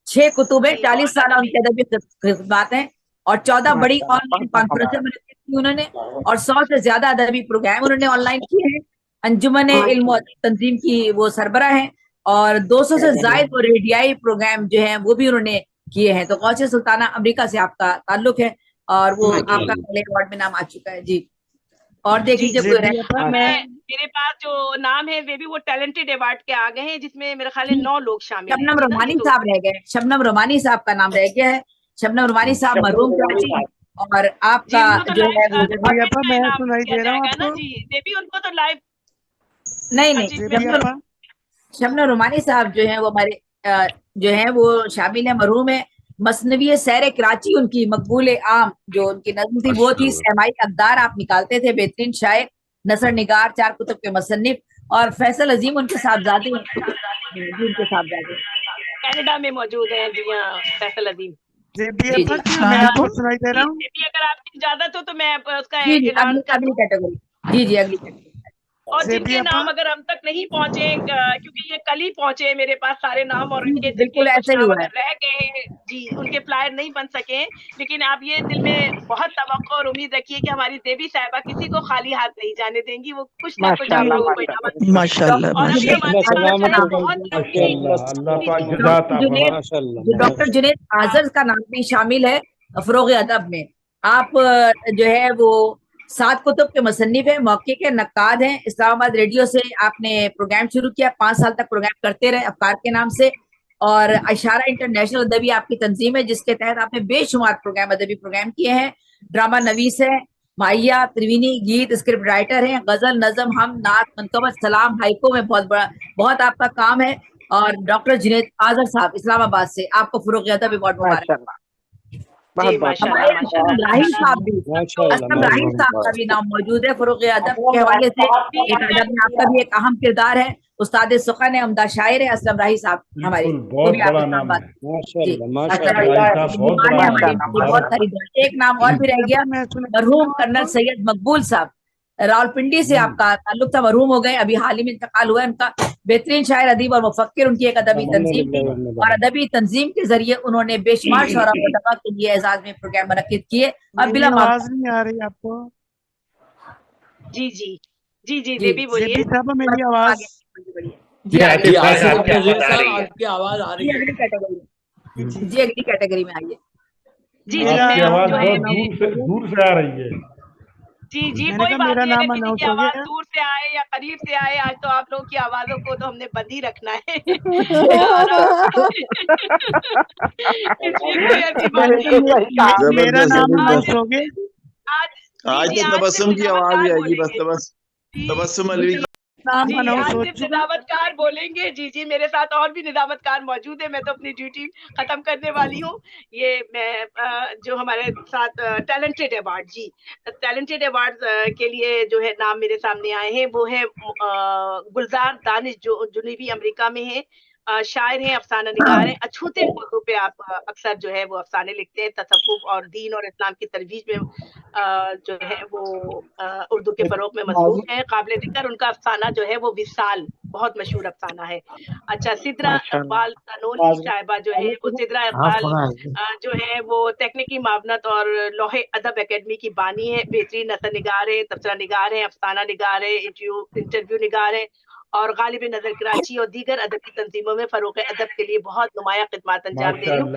6 कुतुब है, 40 साल उनकी अदबी खिदमात है, और 14 बड़ी ऑनलाइन कॉन्फ्रेंसें की उन्होंने, और 100 से ज्यादा अदबी प्रोग्राम उन्होंने ऑनलाइन किए हैं। अंजुमन इल्म तंजीम की वो सरबरा हैं, और 200 से ज्यादा वो रेडियाई प्रोग्राम जो हैं वो भी उन्होंने किए हैं। तो गौसिया सुल्ताना अमेरिका से आपका ताल्लुक है, और वो आपका पहले अवार्ड में नाम आ चुका है जी। और देख लीजिए मेरे पास जो नाम है वे भी वो टैलेंटेड अवार्ड के आ गए हैं, जिसमें मेरे ख्याल 9 लोग शामिल हैं। शबनम रोमानी साहब रह गए, शबनम रोमानी साहब का नाम रह गया है। शबनम रोमानी साहब मरहूम कराची, और आपका जो है वो सुनाई दे रहा हूँ आपको जी देवी, उनको तो लाइव नहीं शबनम रोमानी साहब जो है वो हमारे जो है वो शामिल है, मरहूम है। मसनवी सैर कराची उनकी मकबूल आम जो उनकी नज़्म थी वो थी। सहमाई अकदार आप निकालते थे, बेहतरीन शायर, नसर निगार, 4 कुतुब के मुसन्निफ, और फैसल अजीम उनके साहबजादे कनाडा में मौजूद है जी। हाँ फैसल अजीम मैं आपको सुनाई दे रहा हूँ। अगर आपकी इजाजत हो तो मैं उसका अगली कैटेगरी जी अगली कैटेगरी। और जिनके नाम अगर हम तक नहीं पहुंचे, क्योंकि ये कल ही पहुंचे मेरे पास सारे नाम, और उनके बिल्कुल ऐसे ही हुआ है रह गए हैं जी, उनके फ्लायर नहीं बन सके। लेकिन आप ये दिल में बहुत तवक्को और उम्मीद रखिए कि हमारी देवी साहिबा किसी को खाली हाथ नहीं जाने देंगी, वो कुछ ना कुछ आप लोगों को माशाल्लाह। डॉक्टर जुनैद आज़र का नाम भी शामिल है फरोग अदब में। आप जो है वो 7 कुतुब के मुसन्निफ है, मौके के नक्काद हैं। इस्लामाबाद रेडियो से आपने प्रोग्राम शुरू किया, 5 साल तक प्रोग्राम करते रहे अफकार के नाम से, और इशारा इंटरनेशनल अदबी आपकी तंजीम है, जिसके तहत आपने बेशुमार प्रोग्राम अदबी प्रोग्राम किए हैं। ड्रामा नवीस है, माहिया त्रिवेणी, गीत स्क्रिप्ट राइटर हैं, गजल, नज़म, हम, नात, मनकबत, सलाम, हाइको में बहुत आपका काम है। और डॉक्टर जुनैद आज़र साहब इस्लामाबाद से, आपको फरोग अदब अवार्ड मुबारक। असलम राही साहब का भी नाम मौजूद है फरोग अदब के हवाले से। एक अदब में आपका भी एक अहम किरदार है, उस्ताद सुखन है, उम्दा शायर है असलम राही साहब हमारे। बहुत बड़ा नाम है। बहुत सारी। एक नाम और भी रह गया, मरहूम कर्नल सैयद मकबूल साहब, रावलपिंडी से आपका ताल्लुक था, मरहूम हो गए, अभी हाल ही में इंतकाल हुआ है उनका। बेहतरीन शायर, अदीब और मुफक्किर, उनकी एक अदबी तंजीम थी, और अदबी तंजीम के जरिए उन्होंने बेशुमार शोरा उलमा के लिए एजाज में प्रोग्राम मुनक्किद किए। अब बिला आवाज नहीं आ रही आपको? जी जी जी जी देवी बोलिए। मेरी आवाज आपकी आवाज आ रही है। अगली कैटेगरी में आइए जी। आवाज बहुत दूर से आ रही है जी जी, कोई बात नहीं, अगर किसी की आवाज दूर से आए या करीब से आए, आज तो आप लोगों की आवाजों को तो हमने बंद ही रखना है। मेरा नाम आज तो तबस्सुम की आवाज आएगी, बस तबस्सुम अलवी आज सिर्फ निजामतकार बोलेंगे। जी जी, मेरे साथ और भी निजामतकार मौजूद है, मैं तो अपनी ड्यूटी खत्म करने वाली हूँ। ये मैं जो हमारे साथ टैलेंटेड अवार्ड, जी टैलेंटेड अवार्ड के लिए जो है नाम मेरे सामने आए हैं, वो है गुलजार दानिश, जो जुनूबी अमेरिका में है, शायर हैं, अफसाना निगार हैं। अछूते मौजू पे आप अक्सर जो है वो अफसाने लिखते हैं, तसव्वुफ और दीन और इस्लाम की तरवीज में जो है वो उर्दू के फरोग में मसरूफ है। काबिल जिक्र उनका अफसाना जो है वो विसाल बहुत मशहूर अफसाना है। अच्छा, सिद्रा इकबाल तनोली साहिबा जो है वो सिद्रा इकबाल जो है वो तकनीकी मावनत और लोहे अदब एकेडमी की बानी है। बेहतरीन नसर निगार है, तबसरा निगार है, अफसाना निगार है, इंटरव्यू निगार है और गालिब नजर कराची और दीगर अदबी तंजीमों में फरोग अदब के लिए बहुत नुमाया खिदमत अंजाम दे रही हूँ।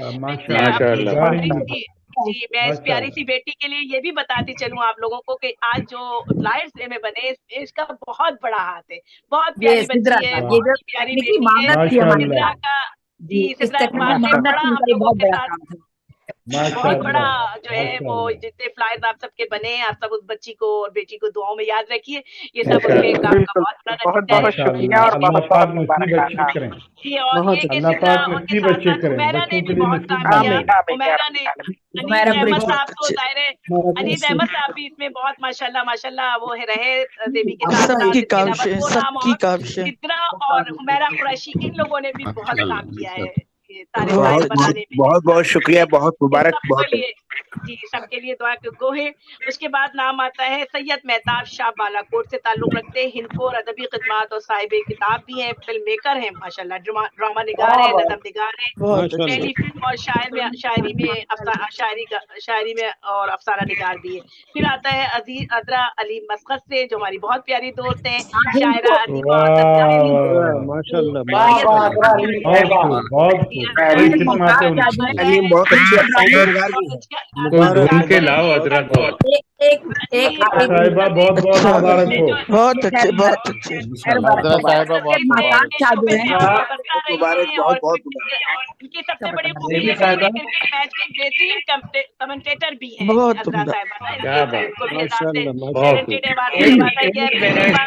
जी, मैं इस प्यारी सी बेटी के लिए ये भी बताती चलूं आप लोगों को कि आज जो फ्लायर्स में बने इसका बहुत बड़ा हाथ है। बहुत प्यारी बच्ची है, बहुत प्यारी बेटी है। सिद्रा का जी, सिद्रा इकबाल ने बड़ा हम लोगों के साथ बहुत बड़ा जो है वो जितने फ्लायर्स आप सबके बने हैं, आप सब उस बच्ची को और बेटी को दुआओं में याद रखिए। ये सब उनके काम का बहुत बड़ा नतीजा है। शुक्रिया और बहुत बच्चे करें। जी, और ये कि सिद्रा उनके साथ हुमैरा ने भी बहुत काम किया। हुमैरा ने अनीस अहमद साहब को ज़ाहिर है, अनीस अहमद साहब भी इसमें बहुत माशाल्लाह वो रहे देवी के साथ। सिद्रा और हुमैरा कुरैशी इन लोगों ने भी बहुत काम किया है बनाने में। बहुत बहुत शुक्रिया, बहुत मुबारक। बहुत जी, सबके लिए दुआ के गो है। उसके बाद नाम आता है सैयद मेहताब शाह, बालाकोट से ताल्लुक रखते हैं। हिंदको और अदबी खिदमात और साहिब किताब भी हैं, फिल्म मेकर हैं माशाल्लाह, ड्रामा निगार है, नज़म निगार है, टेलीफिल्म और शायरी में और अफसाना निगार भी है। फिर आता है अजीज अदरा अली मस्कत से, जो हमारी बहुत प्यारी दोस्त हैं, शायरा के लाओ अदरक साहिबा बहुत बहुत मुबारक हो। बहुत अच्छे, बहुत अच्छे। इनकी सबसे बड़ी खूबी ये है कि क्रिकेट मैच के बेहतरीन कमेंटेटर भी हैं।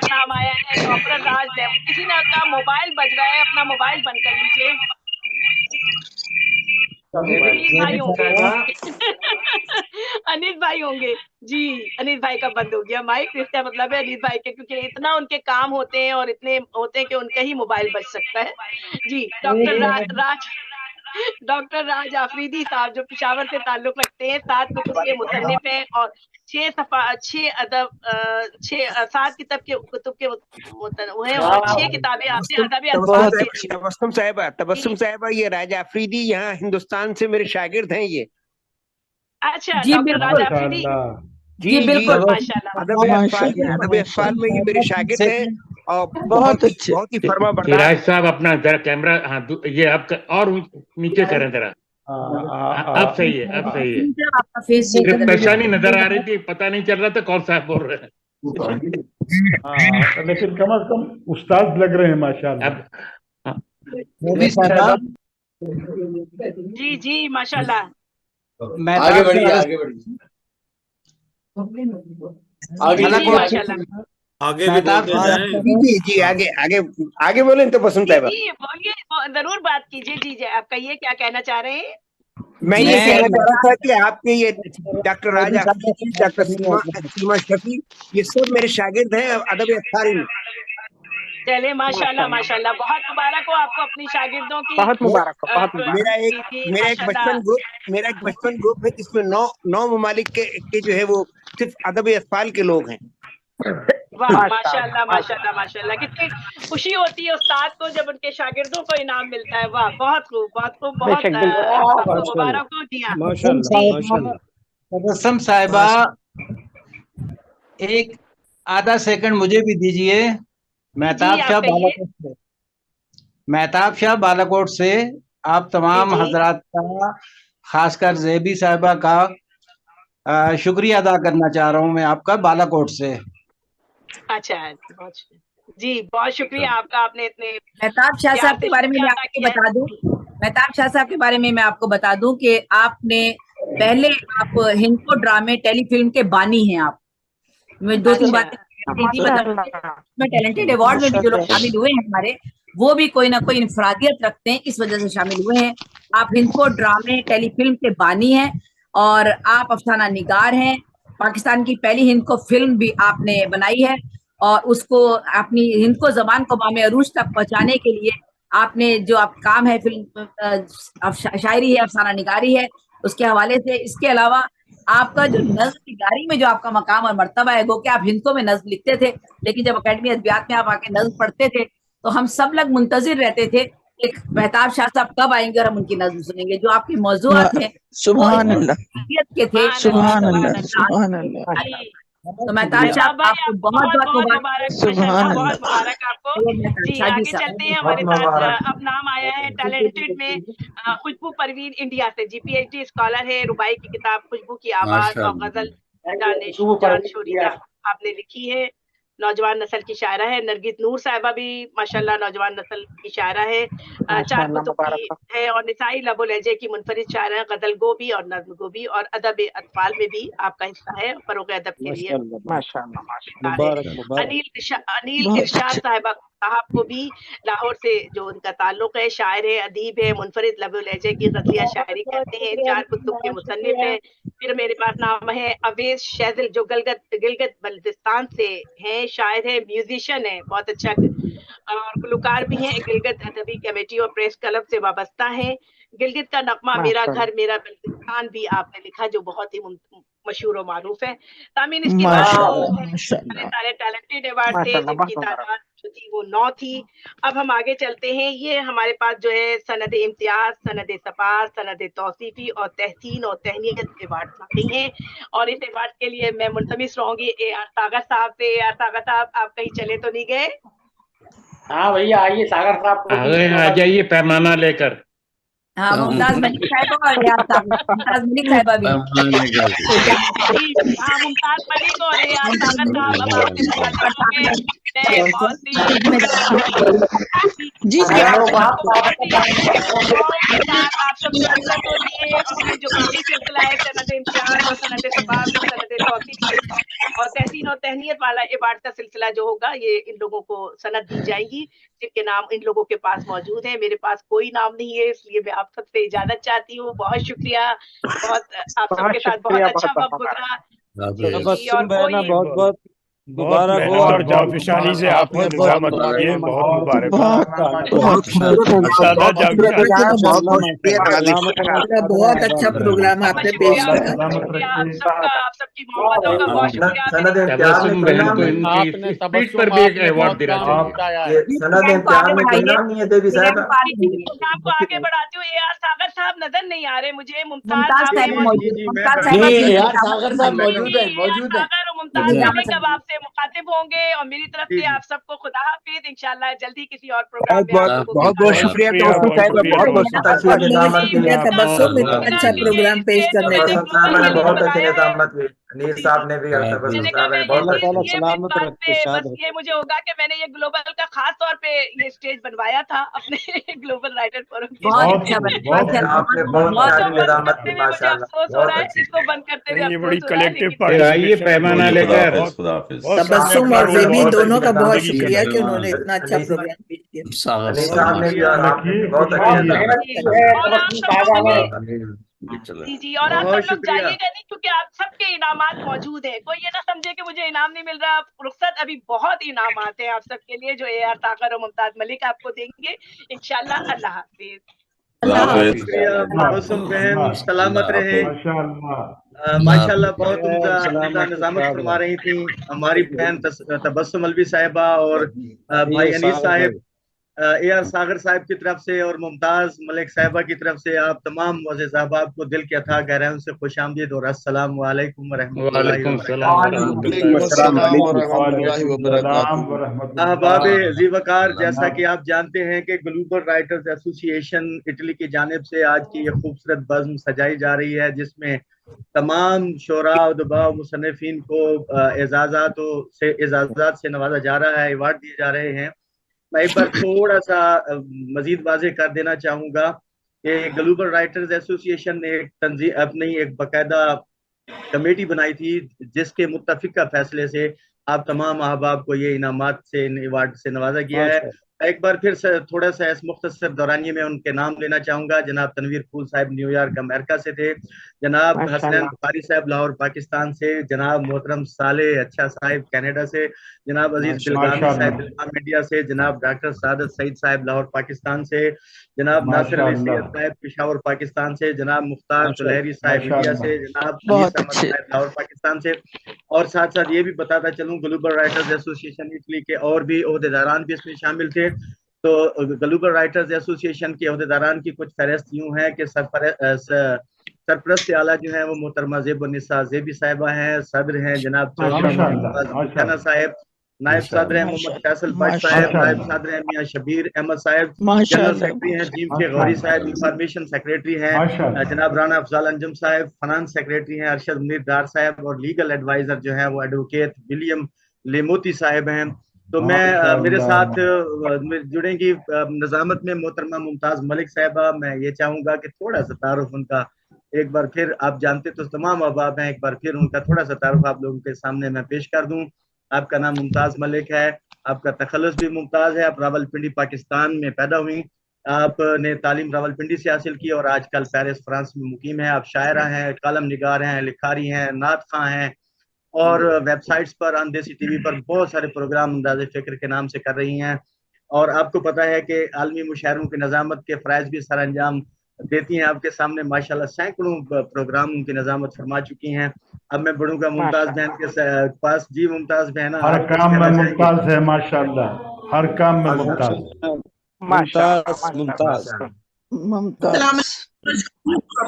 नाम आया है डॉक्टर राज। किसी ने का मोबाइल बज रहा है, अपना मोबाइल बंद कर लीजिए। अनिल भाई होंगे जी, अनिल भाई का बंद हो गया माइक। इसका मतलब है अनिल भाई के, क्योंकि इतना उनके काम होते हैं और इतने होते हैं कि उनका ही मोबाइल बज सकता है जी। डॉक्टर राज आफरीदी साहब जो पेशावर से ताल्लुक रखते हैं, 7 कुतुब के मुसन्निफ हैं और 7 कुतुब के वो हैं और 6 किताबें आपने तबस्सुम साहिबा ये राजा अफरीदी यहाँ हिंदुस्तान से मेरे शागिर्द हैं ये। अच्छा, डॉक्टर राज अफरीदी जी बिल्कुल, अदब अफ़ाल में ये मेरे शागिर्द हैं और बहुत अच्छे, बहुत ही फर्मा बरदार। सिराज साहब अपना जरा कैमरा, हाँ ये आप और नीचे करें जरा। अब सही है, अब सही है। सिर्फ परेशानी नजर आ रही थी, पता नहीं चल रहा था कौन साहब बोल रहे हैं। लेकिन कम से कम उस्ताद लग रहे हैं माशाल्लाह। जी जी माशाल्लाह। आगे बढ़िए, आगे बढ़िए, आगे जी, आगे आगे आगे बोले तबस्सुम साहिबा। जी बोलिए, जरूर बात कीजिए। जी आप कहिए, क्या कहना चाह रहे हैं? मैं ये कहना चाह रहा था कि आपके ये डॉक्टर राजा, डॉक्टर सीमा शफी, ये सब मेरे शागिर्द हैं अदब अफ़ाल में। चले माशाल्लाह माशाल्लाह, बहुत मुबारक हो आपको अपनी शागिर्दों की। बहुत मुबारक हो, बहुत मुबारक। मेरा एक बचपन ग्रुप है जिसमें 9 ममालिक के जो है वो सिर्फ अदब अफ़ाल के लोग हैं। वाह माशाल्लाह माशाल्लाह माशाल्लाह, कितनी खुशी होती है उस्ताद को जब उनके शागिर्दों को इनाम मिलता है। वाह, बहुत खूब, बहुत खूब, बहुत मुबारक हो। जी हाँ तबस्सुम साहिबा, एक आधा सेकंड मुझे भी दीजिए। मेहताब शाह बालाकोट से आप तमाम हजरात का, खासकर ज़ेबी साहिबा का शुक्रिया अदा करना चाह रहा हूँ मैं आपका, बालाकोट से। अच्छा जी, बहुत शुक्रिया आपका। आपने इतने मेहताब शाह साहब के बारे में मैं आपको बता दूं, मेहताब शाह साहब के बारे में मैं आपको बता दूं कि आपने पहले आप हिंदको ड्रामे टेलीफिल्म के बानी हैं। आप मैं 2-3 बातें टैलेंटेड अवार्ड में भी जो लोग शामिल हुए हैं हमारे, वो भी कोई ना कोई इंफरादियत रखते हैं, इस वजह से शामिल हुए हैं। आप हिंदको ड्रामे टेलीफिल्म के बानी हैं और आप अफसाना निगार हैं। पाकिस्तान की पहली हिंदको फिल्म भी आपने बनाई है और उसको अपनी हिंदको जबान को मामे अरूज तक पहुंचाने के लिए आपने जो आप काम है, फिल्म शायरी है, अफसाना निगारी है, उसके हवाले से। इसके अलावा آپ کا جو نظم نگاری میں جو آپ کا مقام اور مرتبہ ہے، وہ کہ آپ ہندسوں میں نظم لکھتے تھے، لیکن جب اکیڈمی ادبیات میں آپ آ کے نظم پڑھتے تھے تو ہم سب لوگ منتظر رہتے تھے کہ مہتاب شاہ صاحب کب آئیں گے اور ہم ان کی نظم سنیں گے. جو آپ کے موضوعات ہیں سبحان اللہ، کے تھے. سبحان اللہ، سبحان اللہ. تو مہتاب صاحب آپ کو بہت بہت مبارک. سبحان بہت اللہ. مبارک آپ کو. جی آگے چلتے ہیں. ہمارے ساتھ اب نام آیا ہے ٹیلنٹڈ میں خوشبو پروین انڈیا سے. جی پی ایچ ڈی اسکالر ہے. ربائی کی کتاب خوشبو کی آواز اور غزل جان شوریدہ آپ نے لکھی ہے. نوجوان نسل کی شاعرہ ہے. نرگس نور صاحبہ بھی ماشاءاللہ نوجوان نسل کی شاعرہ ہے. 4 کتب کی ہے اور نسائی لب و لہجے کی منفرد شاعرہ ہے. غزل گو بھی اور نظم گو بھی اور ادب اطفال میں بھی آپ کا حصہ ہے. فروغ ادب کے لیے انیل ارشاد صاحب کو بھی لاہور سے جو ان کا تعلق ہے. شاعر ہے, ادیب ہے, منفرد لب و لہجے کی غزلیہ شاعری کرتے ہیں. 4 کتب کے مصنف ہیں. پھر میرے پاس نام ہے اویس شیزل جو گلگت بلتستان سے ہیں. شاعر ہے, میوزیشین ہے, بہت اچھا اور گلوکار بھی ہیں. گلگت ادبی کمیٹی اور پریس کلب سے وابستہ ہیں. گلگت کا نغمہ میرا گھر میرا بلتستان بھی آپ نے لکھا جو بہت ہی مشہور و معروف ہے. تامین اس کی سارے ٹیلنٹڈ ایوارڈ تھے جن کی تعداد جو تھی وہ 9 تھی. اب ہم آگے چلتے ہیں. یہ ہمارے پاس جو ہے سند امتیاز, سند سپاس, سند توصیفی اور تحسین اور تہنیت ایوارڈ آتے ہیں. اور اس ایوارڈ کے لیے میں ملتمس رہوں گی اے آر ساگر صاحب سے. اے آر ساگر صاحب آپ کہیں چلے تو نہیں گئے؟ ہاں بھیا آئیے ساگر صاحب آ جائیے پیمانہ لے کر. ہاں ممتاز ملک صاحبہ اور اے آر صاحب, ممتاز ملک صاحبہ بھی. ہاں ممتاز ملک اور اے آر ساگر صاحب اب آپ سے مخاطب ہوں گے. جی آپ سب شرکت ہو رہی ہے. ہمیں جو پہلی سلسلہ ہے سند امتیاز اور سند سپاس اور سند توصیفی اور تحسین اور تہنیت والا ایوارڈ کا سلسلہ جو ہوگا یہ ان لوگوں کو سند دی جائے گی جن کے نام ان لوگوں کے پاس موجود ہیں. میرے پاس کوئی نام نہیں ہے, اس لیے میں آپ سب سے اجازت چاہتی ہوں. بہت شکریہ. بہت آپ سب کے ساتھ بہت اچھا وقت گزرا. تبسم بہنا بہت بہت مبارک ہو اور جافشانی سے آپ نے نظامت کی ہے. بہت مبارک بہت اچھا پروگرام آپ نے پیش کیا. آپ سب کی محبتوں کا بہت شکریہ. سند امتیاز میں کوئی نام کی اسپیڈ پر بھی ایک ایوارڈ دینا چاہیے. سند امتیاز میں کوئی نام نہیں ہے دیوی صاحبہ. پروگرام کو آگے بڑھاتی ہوں. اے آر ساگر صاحب نظر نہیں آ رہے مجھے. ممتاز صاحب موجود ہے ممتاز ملک اب آپ سے مخاطب ہوں گے اور میری طرف سے آپ سب کو خدا حافظ. انشاءاللہ جلدی کسی اور پروگرام میں بہت بہت شکریہ توفیق صاحبہ, بہت بہت تبسم اچھا پروگرام پیش کرنے کا. بہت اچھی نظامت ہوئی. انیل صاحب نے بھی اور تبسم صاحب نے بہت بس یہ مجھے ہوگا کہ میں نے یہ گلوبل کا خاص طور پہ یہ اسٹیج بنوایا تھا اپنے گلوبل رائٹر فورم کے. آپ نے بہت پیاری نظامت کی ماشاءاللہ. افسوس ہو رہا ہے اس کو بند کرتے ہوئے. یہ بڑی کلیکٹیو آئیے پیمانہ لے کر. تبسم اور زیبی دونوں کا بہت شکریہ کہ انہوں نے اتنا اچھا پروگرام پیش کیا. انیل صاحب نے بھی اور آپ نے بہت اچھی. جی جی اور آپ سب لوگ جائیے گا نہیں کیونکہ آپ سب کے انعامات موجود ہیں. کوئی یہ نہ سمجھے کہ مجھے انعام نہیں مل رہا. رخصت ابھی بہت انعامات ہیں آپ سب کے لیے جو اے آر ساگر اور ممتاز ملک آپ کو دیں گے انشاءاللہ. اللہ حافظ. تبسم بہن سلامت رہے. ماشاءاللہ بہت عمدہ نظامت فرما رہی تھی ہماری بہن تبسم الوی صاحبہ اور بھائی انیس صاحب. اے آر ساگر صاحب کی طرف سے اور ممتاز ملک صاحبہ کی طرف سے آپ تمام معزز احباب کو دل کے اتھاہ گہرائیوں سے خوش آمدید اور السلام علیکم ورحمۃ اللہ. احباب ذی وقار, جیسا کہ آپ جانتے ہیں کہ گلوبل رائٹرز ایسوسی ایشن اٹلی کی جانب سے آج کی یہ خوبصورت بزم سجائی جا رہی ہے جس میں تمام شعراء ادباء مصنفین کو اعزازات سے نوازا جا رہا ہے, ایوارڈ دیے جا رہے ہیں. میں ایک بار تھوڑا سا مزید واضح کر دینا چاہوں گا کہ گلوبل رائٹرز ایسوسی ایشن نے ایک تنظیم اپنی ایک باقاعدہ کمیٹی بنائی تھی جس کے متفقہ فیصلے سے آپ تمام احباب کو یہ انعامات سے ایوارڈ سے نوازا گیا ہے. एक बार फिर से थोड़ा सा इस मुख्तसर दौरानिए में उनके नाम लेना चाहूंगा। जनाब तनवीर फूल साहब न्यूयॉर्क अमेरिका से थे, जनाब हसनैन बुखारी साहब लाहौर पाकिस्तान से, जनाब मोहतरम सालेह अच्छा साहब कनाडा से, जनाब अजीज बिलगामी साहब बिलगाम इंडिया से, जनाब डॉक्टर सादत सईद साहब लाहौर पाकिस्तान से, जनाब नासिर अली सैयद साहब पेशावर पाकिस्तान से, जनाब मुख्तार तुलहरी साहब इंडिया से, जनाब अनीस अहमद साहब लाहौर पाकिस्तान से। और साथ साथ ये भी बताता चलूं ग्लोबल राइटर्स एसोसिएशन इटली के और भी ओहदेदारान भी इसमें शामिल थे। तो ग्लोबल राइटर्स एसोसिएशन के ओहदेदारान की कुछ फहरिस्त यूं है कि सरपरस्त आला जो है वो मोहतरमा ज़ेबुन्निसा ज़ेबी साहिबा हैं, सदर हैं जनाब चौधरी साहब, नायब सदर हैं मोहम्मद फैसल बट साहब, नायब सदर हैं मियां शबीर अहमद साहब, जनरल सेक्रेटरी हैं जीम के गौरी साहब, इंफॉर्मेशन सेक्रेटरी हैं जनाब राना अफजाल अंजुम साहब, फाइनेंस सेक्रेटरी हैं अरशद मुनीर डार साहब, और लीगल एडवाइजर जो है वो एडवोकेट विलियम लेमोती साहब हैं। तो मैं मेरे साथ जुड़ेंगी निजामत में मोहतरमा मुमताज मलिक साहिबा। मैं ये चाहूंगा कि थोड़ा सा तारुफ उनका एक बार फिर, आप जानते तो तमाम अहबाब हैं, एक बार फिर उनका थोड़ा सा तारुफ आप लोगों के सामने मैं पेश कर दूं। आपका नाम मुमताज मलिक है, आपका तखल्लुस भी मुमताज है, आप रावलपिंडी पाकिस्तान में पैदा हुई, आपने तालीम रावलपिंडी से हासिल की और आजकल पेरिस फ्रांस में मुकीम है। आप शायरा हैं, कलम निगार हैं, लिखारी हैं, नात खां हैं, और वेबसाइट्स पर अंदेसी टीवी पर बहुत सारे प्रोग्राम अंदाज़े फ़िक्र के नाम से कर रही हैं। और आपको पता है कि आलमी मुशायरों की नज़ामत के फ़राइज़ भी सर अंजाम देती हैं। आपके सामने माशाल्लाह सैकड़ों प्रोग्राम उनकी नज़ामत फरमा चुकी हैं। अब मैं बढ़ूंगा मुमताज बहन के पास। जी मुमताज बहन, हर काम में मुमताज है माशाल्लाह, हर काम में मुमताज मुमताज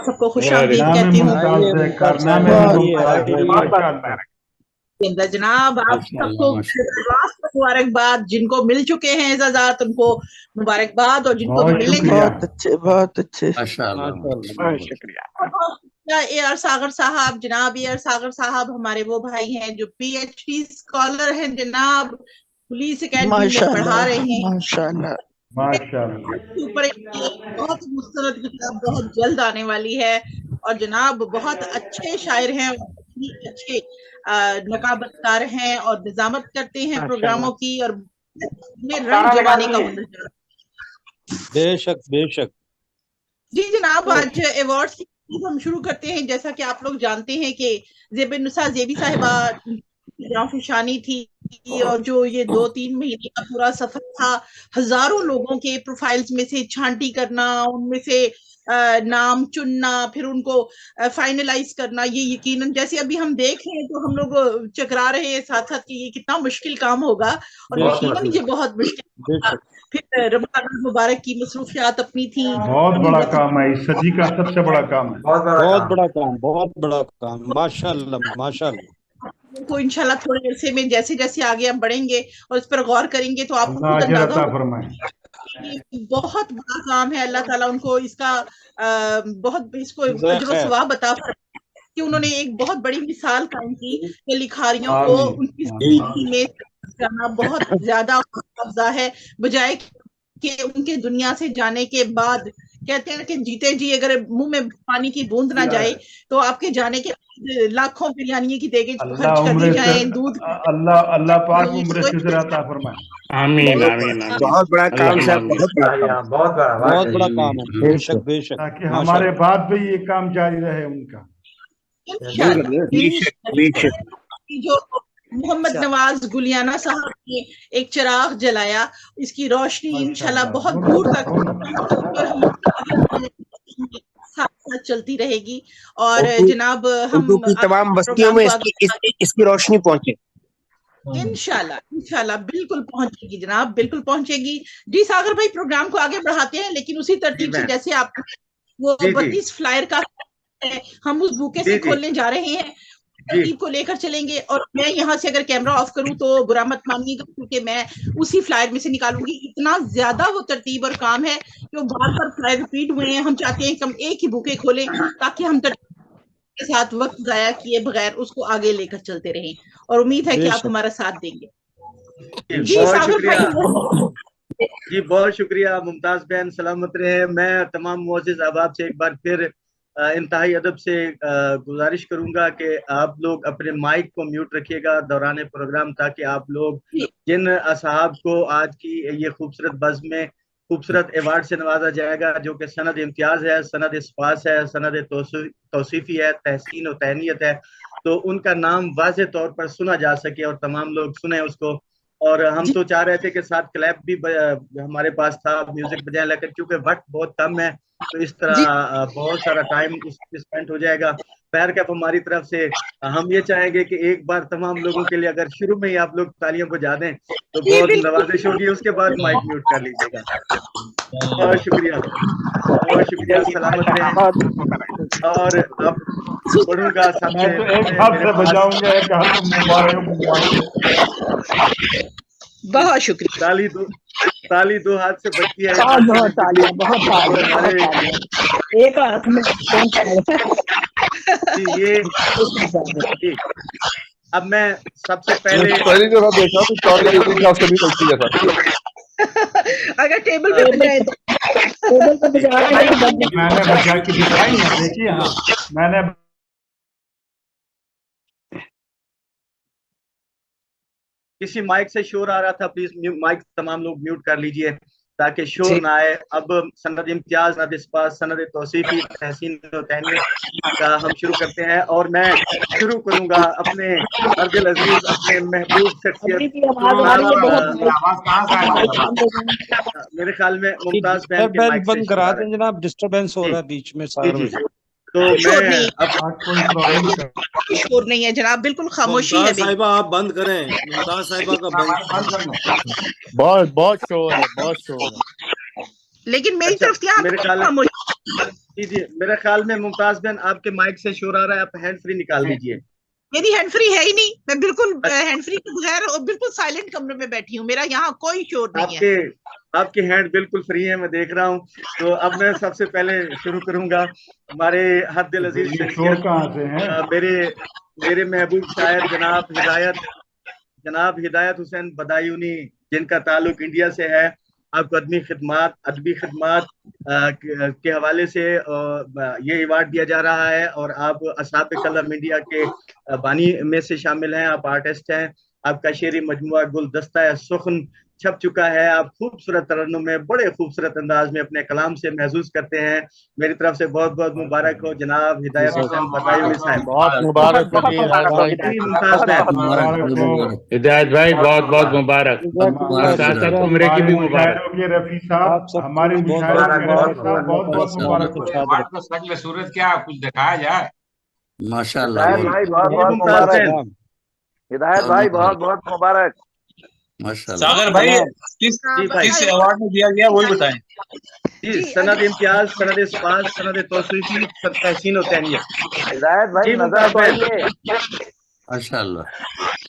सबको खुशामदीद कहती हूँ। जनाब आप सबको मुबारकबाद, जिनको मिल चुके हैं इजाजत उनको मुबारकबाद, और जिनको मिलने बहुत अच्छे शुक्रिया। ए आर सागर साहब, जनाब ए आर सागर साहब हमारे वो भाई हैं जो PhD स्कॉलर हैं जनाब, पुलिस अकेडमी में पढ़ा रहे हैं माशाल्लाह। ऊपर बहुत मुस्तरद किताब बहुत जल्द आने वाली है, और जनाब बहुत अच्छे शायर हैं, अच्छे नकाबतकार हैं और निजामत करते हैं प्रोग्रामों की, और रंग जमाने का हुनर। बेशक बेशक। जी जनाब, आज अवार्ड्स की हम शुरू करते हैं। जैसा कि आप लोग जानते हैं कि ज़ेबुन्निसा ज़ेबी साहिबा जाफिशानी थी, और जो ये 2-3 महीने का पूरा सफर था, हजारों लोगों के प्रोफाइल्स में से छांटी करना, उनमें से नाम चुनना, फिर उनको फाइनलाइज करना, ये यकीनन जैसे अभी हम देख रहे हैं तो हम लोग चकरा रहे हैं साथ साथ कि ये कितना मुश्किल काम होगा, और यकीनन ये बहुत मुश्किल होगा। फिर रमजान मुबारक की मसरूफियात अपनी थी, बहुत बड़ा काम है, इस सदी का सबसे बड़ा काम है, बहुत बड़ा काम माशाल्लाह माशाल्लाह। तो इंशाल्लाह थोड़े अरसे में जैसे जैसे आगे हम बढ़ेंगे और इस पर गौर करेंगे तो आपको खुद अंदाजा बहुत बड़ा काम है। अल्लाह ताला उनको इसका बहुत इसको अजर सवाब बता कि उन्होंने एक बहुत बड़ी मिसाल कायम की कि लिखारियों को उनकी जिंदगी में करना बहुत ज्यादा अफजा है, बजाय कि उनके दुनिया से जाने के बाद कहते हैं कि जीते जी अगर मुंह में पानी की बूंद ना जाए तो आपके जाने के लाखों बिरयानी की देगे खर्च कर दी जाए, दूध अल्लाह पाक उम्र से अता फरमाए। आमीन आमीन। बहुत बड़ा काम साहब, बहुत बड़ा काम है, बेशक बेशक, ताकि हमारे बाद भी ये काम जारी रहे उनका। जो मोहम्मद नवाज गुलियाना साहब ने एक चिराग जलाया, इसकी रोशनी इंशाल्लाह बहुत दूर तक साथ चलती रहेगी, और जनाब हम की तमाम बस्तियों में इसकी रोशनी पहुंचे इंशाल्लाह बिल्कुल पहुंचेगी जनाब, बिल्कुल पहुंचेगी। जी सागर भाई, प्रोग्राम को आगे बढ़ाते हैं, लेकिन उसी तरतीब से जैसे आप वो 32 फ्लायर का हम उस बुके से खोलने जा रहे हैं, तरतीब को लेकर चलेंगे। और मैं यहाँ से अगर कैमरा ऑफ करूं तो बुरा मत मानिएगा, क्योंकि मैं उसी फ्लायर में से निकालूंगी। इतना ज्यादा वो तरतीब और काम है जो बार बार फ्लायर रिपीट हुए हैं। हम चाहते हैं कि हम एक ही बुके खोलें ताकि हम के साथ वक्त जाया किए बगैर उसको आगे लेकर चलते रहें, और उम्मीद है कि आप हमारा साथ देंगे। जी सागर भाई। जी बहुत शुक्रिया मुमताज बहन, सलामत रहे। मैं तमाम मुअज़्ज़िज़ अहबाब से एक बार फिर انتہائی ادب سے گزارش کروں گا کہ آپ لوگ اپنے مائک کو میوٹ رکھیے گا دوران پروگرام، تاکہ آپ لوگ جن اصحاب کو آج کی یہ خوبصورت بزم میں خوبصورت ایوارڈ سے نوازا جائے گا، جو کہ سند امتیاز ہے، سند اسپاس ہے، سند توصیفی ہے، تحسین و تہنیت ہے، تو ان کا نام واضح طور پر سنا جا سکے اور تمام لوگ سنیں اس کو. اور ہم تو چاہ رہے تھے کہ ساتھ کلیپ بھی ہمارے پاس تھا، میوزک بجائے، لیکن کیونکہ وقت بہت کم ہے تو اس طرح بہت سارا ٹائم اس میں اسپینڈ ہو جائے گا. خیر ہماری طرف سے ہم یہ چاہیں گے کہ ایک بار تمام لوگوں کے لیے اگر شروع میں ہی آپ لوگ تالیاں بجا دیں تو بہت نوازش ہوگی، اس کے بعد مائک میوٹ کر لیجیے گا. بہت شکریہ، بہت شکریہ، سلامت رہیں. اور اب پڑھوں گا سب میں تو ایک ہاتھ سے بجاؤں گا، ایک ہاتھ سے مبارک. بہت شکریہ. تالی دو ہاتھ سے بجتی ہے، بہت تالیاں، بہت تالیاں. ایک ہاتھ میں جی. اب میں سب سے پہلے پہلی جگہ دیکھا تو 4 بجے کے حساب سے بھی چلتی ہے سر. اگر ٹیبل پہ بجائے تو میں نے بجا کے دکھائی نا، دیکھیے. ہاں میں نے کسی مائک سے شور آ رہا تھا، پلیز مائک تمام لوگ میوٹ کر لیجئے تاکہ شور نہ آئے. اب سند امتیاز، سند اسپاس، سند توصیفی، تحسین و تہنیت کا ہم شروع کرتے ہیں. اور میں شروع کروں گا اپنے ارد العزیز، اپنے محبوب شخصیت، میرے خیال میں ممتاز بہن کے مائک بند کرا دیں جناب، ڈسٹربینس ہو رہا ہے بیچ میں. تو شور میں شور نہیں ہے جناب، بالکل خاموشی ہے. صاحبہ آپ بند کریں، ممتاز صاحبہ کا بند کرنا. بہت شور ہے، بہت شور ہے. لیکن میری طرف سے جی میرے خیال میں ممتاز بہن آپ کے مائک سے شور آ رہا ہے، آپ ہینڈ فری نکال دیجئے. میری ہینڈ فری ہے ہی نہیں، میں بالکل ہینڈ فری کے بغیر اور بالکل سائلنٹ کمرے میں بیٹھی ہوں، میرا یہاں کوئی شور نہیں ہے. آپ کی ہینڈ بالکل فری ہے، میں دیکھ رہا ہوں. تو اب میں سب سے پہلے شروع کروں گا ہمارے حد العزیز شخصیت، میرے محبوب شاعر جناب ہدایت حسین بدایونی، جن کا تعلق انڈیا سے ہے. آپ کو ادبی خدمات کے حوالے سے یہ ایوارڈ دیا جا رہا ہے، اور آپ اصحاب قلم انڈیا کے بانی میں سے شامل ہیں. آپ آرٹسٹ ہیں. آپ کا شعری مجموعہ گلدستہ سخن چھپ چکا ہے. آپ خوبصورت ترنم میں بڑے خوبصورت انداز میں اپنے کلام سے محظوظ کرتے ہیں. میری طرف سے بہت بہت مبارک ہو جناب ہدایت حسین بدایونی صاحب. بہت مبارک ہو جی ہدایت بھائی، بہت بہت مبارک. عمرے کی بھی مبارک. رفیع صاحب ہماری صورت کیا کچھ دکھایا جائے. ماشاء اللہ ہدایت بھائی بہت بہت مبارک. ساگر بھائی کس ایوارڈ میں دیا گیا وہی بتائیں. جی سند امتیاز، سند اسپاس، سند توصیفی، تحسین و تہنیت. ہدایت بھائی نظر تو آئیے. ماشاء اللہ.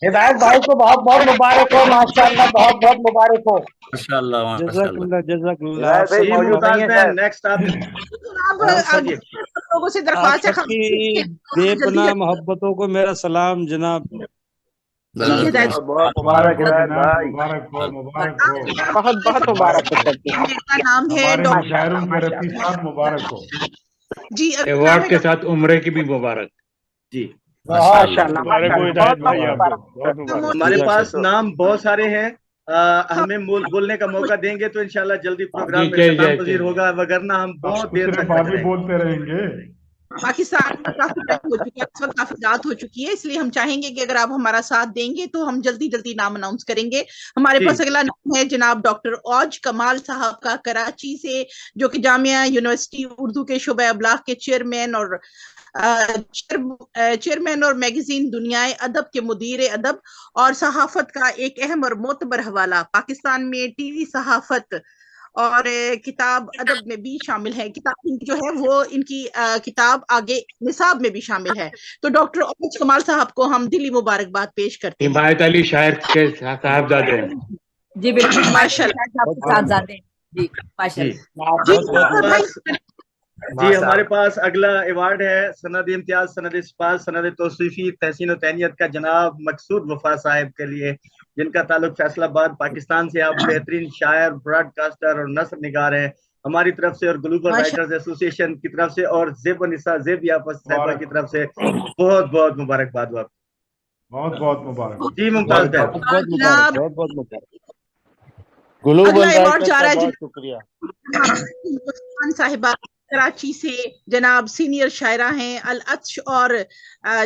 ہدایت بھائی کو بہت بہت مبارک ہو، ماشاء اللہ بہت بہت مبارک ہو. ماشاء اللہ ماشاء جزاک اللہ. اللہ جزاک اللہ. ہدایت بھائی موجود نہیں ہے شاید. نیکسٹ آپ لوگوں سے آپ درخواست سب کی بے پناہ محبتوں کو میرا سلام جناب. بہت مبارک ہدایت بھائی. مبارک ہو، مبارک ہو. بہت بہت مبارک ہو. کا نام ہے ہمارے مشاعروں کے رفیع صاحب مبارک ہو. جی ایوارڈ کے ساتھ عمرے کی بھی مبارک. جی ہمارے پاس نام بہت سارے ہیں. ہمیں بولنے کا موقع دیں گے تو انشاءاللہ جلدی پروگرام میں اختتام پذیر ہوگا، وگرنہ ہم بہت دیر تک بولتے رہیں گے. پاکستان میں کافی ٹائم ہو چکا ہے، اس وقت کافی رات ہو چکی ہے، اس لیے ہم چاہیں گے کہ اگر آپ ہمارا ساتھ دیں گے تو ہم جلدی جلدی نام اناؤنس کریں گے. ہمارے پاس اگلا نام ہے جناب ڈاکٹر اوج کمال صاحب کا، کراچی سے، جو کہ جامعہ یونیورسٹی اردو کے شعبہ ابلاغ کے چیئرمین اور میگزین دنیائے ادب کے مدیر ادب اور صحافت کا ایک اہم اور معتبر حوالہ. پاکستان میں ٹی وی صحافت اور کتاب ادب میں بھی شامل ہے. کتاب جو ہے وہ ان کی کتاب آگے نصاب میں بھی شامل ہے. تو ڈاکٹر اوج کمال صاحب کو ہم دلی مبارکباد پیش کرتے ہیں. حمایت علی شاعر کے صاحبزادے ہیں. جی بالکل ماشاء اللہ. جی ماشاء اللہ. جی ہمارے پاس اگلا ایوارڈ ہے سند امتیاز، سند اسپاس، سند توصیفی، تحسین و تہنیت کا جناب مقصود وفا صاحب کے لیے، جن کا تعلق فیصل آباد پاکستان سے. آپ بہترین شاعر، براڈ کاسٹر اور نثر نگار ہیں. ہماری طرف سے اور گلوبل رائٹرز ایسوسی ایشن کی طرف سے اور زیب النساء زیب یافت صاحبہ کی طرف سے بہت بہت مبارکباد آپ. بہت بہت مبارک. جی ممتاز بہن. بہت مبارک, بہت بہت مبارک. گلوبل رائٹر کا بہت شکریہ. عثمان صاحبہ کراچی سے جناب سینئر شاعرہ ہیں. العطش اور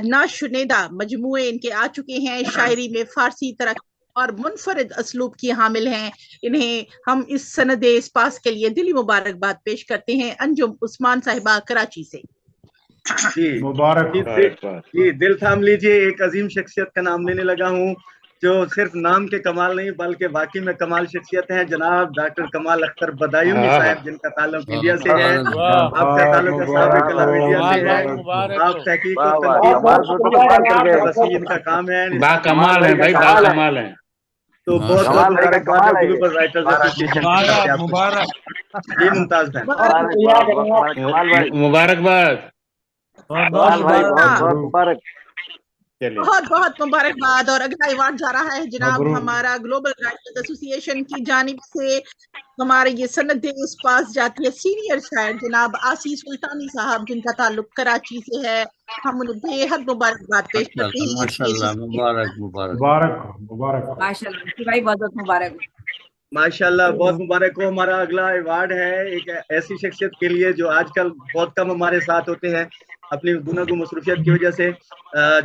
ناشنیدہ مجموعے ان کے آ چکے ہیں. شاعری میں فارسی ترقی اور منفرد اسلوب کی حامل ہیں. انہیں ہم اس سند اسپاس کے لیے دلی مبارکباد پیش کرتے ہیں. انجم عثمان صاحبہ کراچی سے. جی مبارک. جی دل تھام لیجیے, ایک عظیم شخصیت کا نام لینے لگا ہوں جو صرف نام کے کمال نہیں بلکہ واقعی میں کمال شخصیت ہیں. جناب ڈاکٹر کمال اختر بدایونی صاحب, جن کا تعلق انڈیا سے ہے. آپ کا تعلق سابق کلام انڈیا سے ہے. آپ تحقیق و تنقید وسیع ان کا کام ہے. با کمال ہے بھائی, با کمال ہے. تو بہت بہت مبارکباد ہے گلوبل رائٹرز ایسوسی مبارک. جی ممتاز بہن. مبارکباد. بہت بہت مبارکباد. اور اگلا ایوارڈ جا رہا ہے جناب ہمارا گلوبل رائٹرز ایسوسی ایشن کی جانب سے. ہمارے یہ سند اسپاس جاتی ہے سینئر شاعر جناب آسی سلطانی صاحب, جن کا تعلق کراچی سے ہے. ہم انہیں بے حد مبارکباد پیش کرتے ہیں. ماشاءاللہ, مبارک مبارک مبارک. ماشاءاللہ بھائی, بہت بہت مبارک. ماشاءاللہ بہت مبارک ہو. ہمارا اگلا ایوارڈ ہے ایک ایسی شخصیت کے لیے جو آج کل بہت کم ہمارے ساتھ ہوتے ہیں اپنی گناگو مصروفیت کی وجہ سے.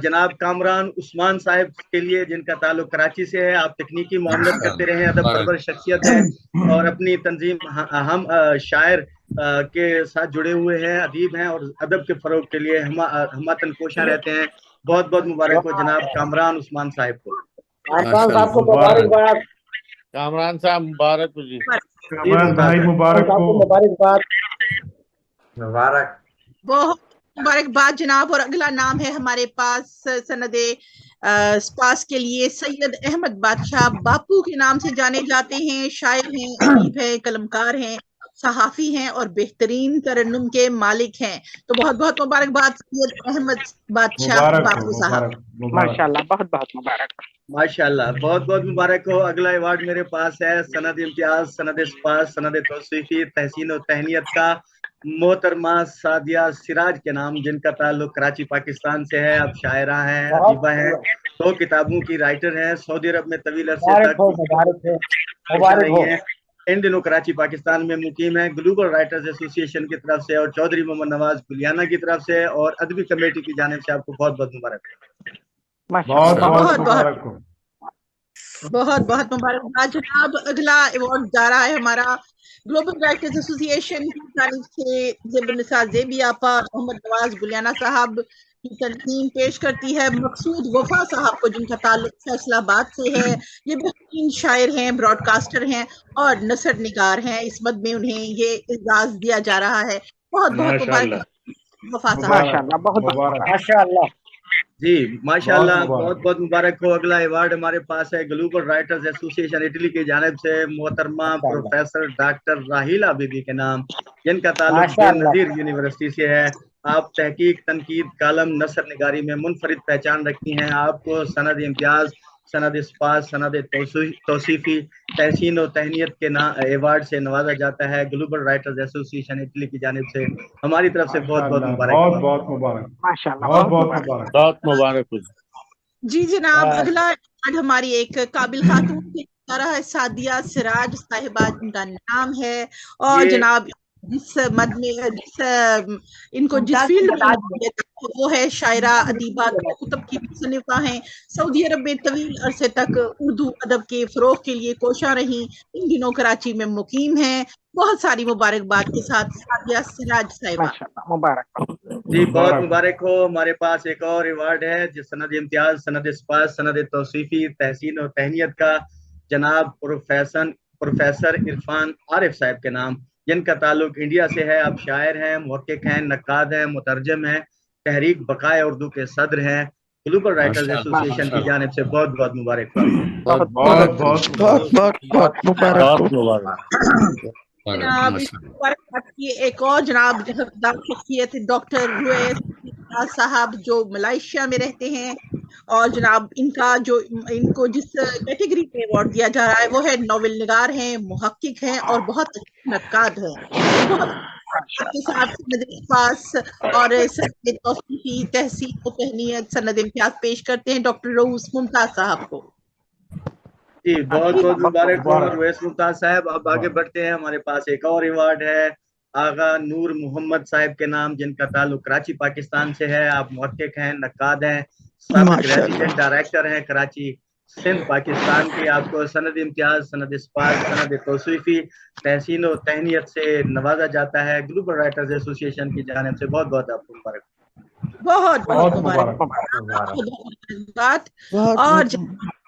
جناب کامران عثمان صاحب کے لیے, جن کا تعلق کراچی سے ہے. آپ تکنیکی معاملت کرتے رہے, ادب پرور شخصیت ہے اور اپنی تنظیم ہم شاعر کے ساتھ جڑے ہوئے ہیں, ادیب ہیں اور ادب کے فروغ کے لیے ہمتن کوشاں رہتے ہیں. بہت بہت مبارک ہو جناب کامران عثمان صاحب کو. کامران صاحب مبارک ہو. جی مبارک ہو. مبارک. بہت مبارکباد جناب. اور اگلا نام ہے ہمارے پاس سند اسپاس کے لیے سید احمد بادشاہ, باپو کے نام سے جانے جاتے ہیں. شاعر ہیں, ادیب ہیں, قلمکار ہیں, صحافی ہیں اور بہترین ترنم کے مالک ہیں. تو بہت بہت مبارکباد سید احمد بادشاہ باپو صاحب. ماشاءاللہ, بہت بہت مبارک. ماشاءاللہ بہت بہت مبارک ہو. اگلا ایوارڈ میرے پاس ہے سند امتیاز, سند اسپاس, سند توصیفی تحسین و تہنیت کا محترمہ سعدیہ سراج کے نام, جن کا تعلق کراچی پاکستان سے ہے. اب شاعرہ ہیں, ادیبہ ہیں, 2 کتابوں کی رائٹر ہیں. سعودی عرب میں طویل عرصے تک رہی ہیں. ان دنوں کراچی پاکستان میں مقیم ہیں. گلوبل رائٹرز ایسوسی ایشن کی طرف سے اور چودھری محمد نواز گلیانہ کی طرف سے اور ادبی کمیٹی کی جانب سے آپ کو بہت بہت مبارک. بہت بہت مبارکباد جناب. اگلا ایوارڈ جا رہا ہے ہمارا گلوبل رائٹرز ایسوسی ایشن کی جانب سے زیب النساء زیب آپا محمد نواز گلیانہ صاحب کی تنظیم پیش کرتی ہے مقصود وفا صاحب کو, جن کا تعلق فیصل آباد سے ہے. یہ بہترین شاعر ہیں, براڈ کاسٹر ہیں اور نثر نگار ہیں. اس مد میں انہیں یہ اعزاز دیا جا رہا ہے. بہت بہت مبارک وفا صاحب. جی ماشاءاللہ بہت بہت مبارک ہو. اگلا ایوارڈ ہمارے پاس ہے گلوبل رائٹرز ایسوسی ایشن اٹلی کی جانب سے محترمہ professor doctor Raheela be be کے نام, جن کا تعلق بے نظیر یونیورسٹی سے ہے. آپ تحقیق, تنقید, کالم, نثر نگاری میں منفرد پہچان رکھتی ہیں. آپ کو سند امتیاز, سند اسپاس, سند توصیفی تحسین و تہنیت کے ایوارڈ سے نوازا جاتا ہے. گلوبل رائٹرز ایسوسی ایشن اٹلی کی جانب سے ہماری طرف سے بہت بہت مبارک. بہت بہت مبارک. بہت بہت مبارک. بہت مبارک. جی جناب, اگلا ہماری ایک قابل خاتون سعدیہ سراج صاحبہ, جن کا نام ہے. اور جناب جس مد میں ان کو جس فیلڈ میں وہ ہے شاعرہ, ادیبہ, کتب کی مصنفہ ہیں. سعودی عرب میں طویل عرصے تک اردو ادب کے فروغ کے لیے کوشاں رہیں. ان دنوں کراچی میں مقیم ہیں. بہت ساری مبارکباد کے ساتھ سعدیہ سراج صاحبہ. مبارک. جی بہت مبارک ہو. ہمارے پاس ایک اور ایوارڈ ہے جس سند امتیاز, سند اسپاس, سند توصیفی تحسین و تہنیت کا جناب پروفیسر عرفان عارف صاحب کے نام, جن کا تعلق انڈیا سے ہے. آپ شاعر ہیں, محقق ہیں, نقاد ہیں, مترجم ہیں, تحریک بقائے اردو کے صدر ہیں. گلوبل رائٹرز ایسوسی ایشن کی جانب سے بہت بہت مبارک. جناب کی ایک اور جناب شخصیت ڈاکٹر رویس صاحب, جو ملائیشیا میں رہتے ہیں. اور جناب इनको जिस कैटेगरी में अवार्ड दिया जा रहा है वो है नॉवेल निगार हैं, मुहक्किक हैं और बहुत अच्छे नक्काद हैं। बहुत आपके साथ सनद इम्तियाज और सनद तौसीफी तहसीन और तहनीत सनद इम्तियाज पेश करते हैं डॉक्टर रऊस मुमताज साहब को। जी बहुत बहुत मुबारक हो रऊस मुमताज साहब। अब आगे बढ़ते हैं, हमारे पास एक और अवार्ड है आगा नूर मोहम्मद साहब के नाम, जिनका ताल्लुक कराची पाकिस्तान से है। आप मुहक्किक हैं, नक्काद हैं, साबिक रेजिडेंट डायरेक्टर हैं कराची सिंध पाकिस्तान की। आपको सनद इम्तियाज, सनद इस्पात, सनद तौसीफी तहसीन और तहनीत से नवाजा जाता है ग्लोबल राइटर्स एसोसिएशन की जानिब से। बहुत बहुत आपको मुबारक। बहुत बहुत मुबारक। और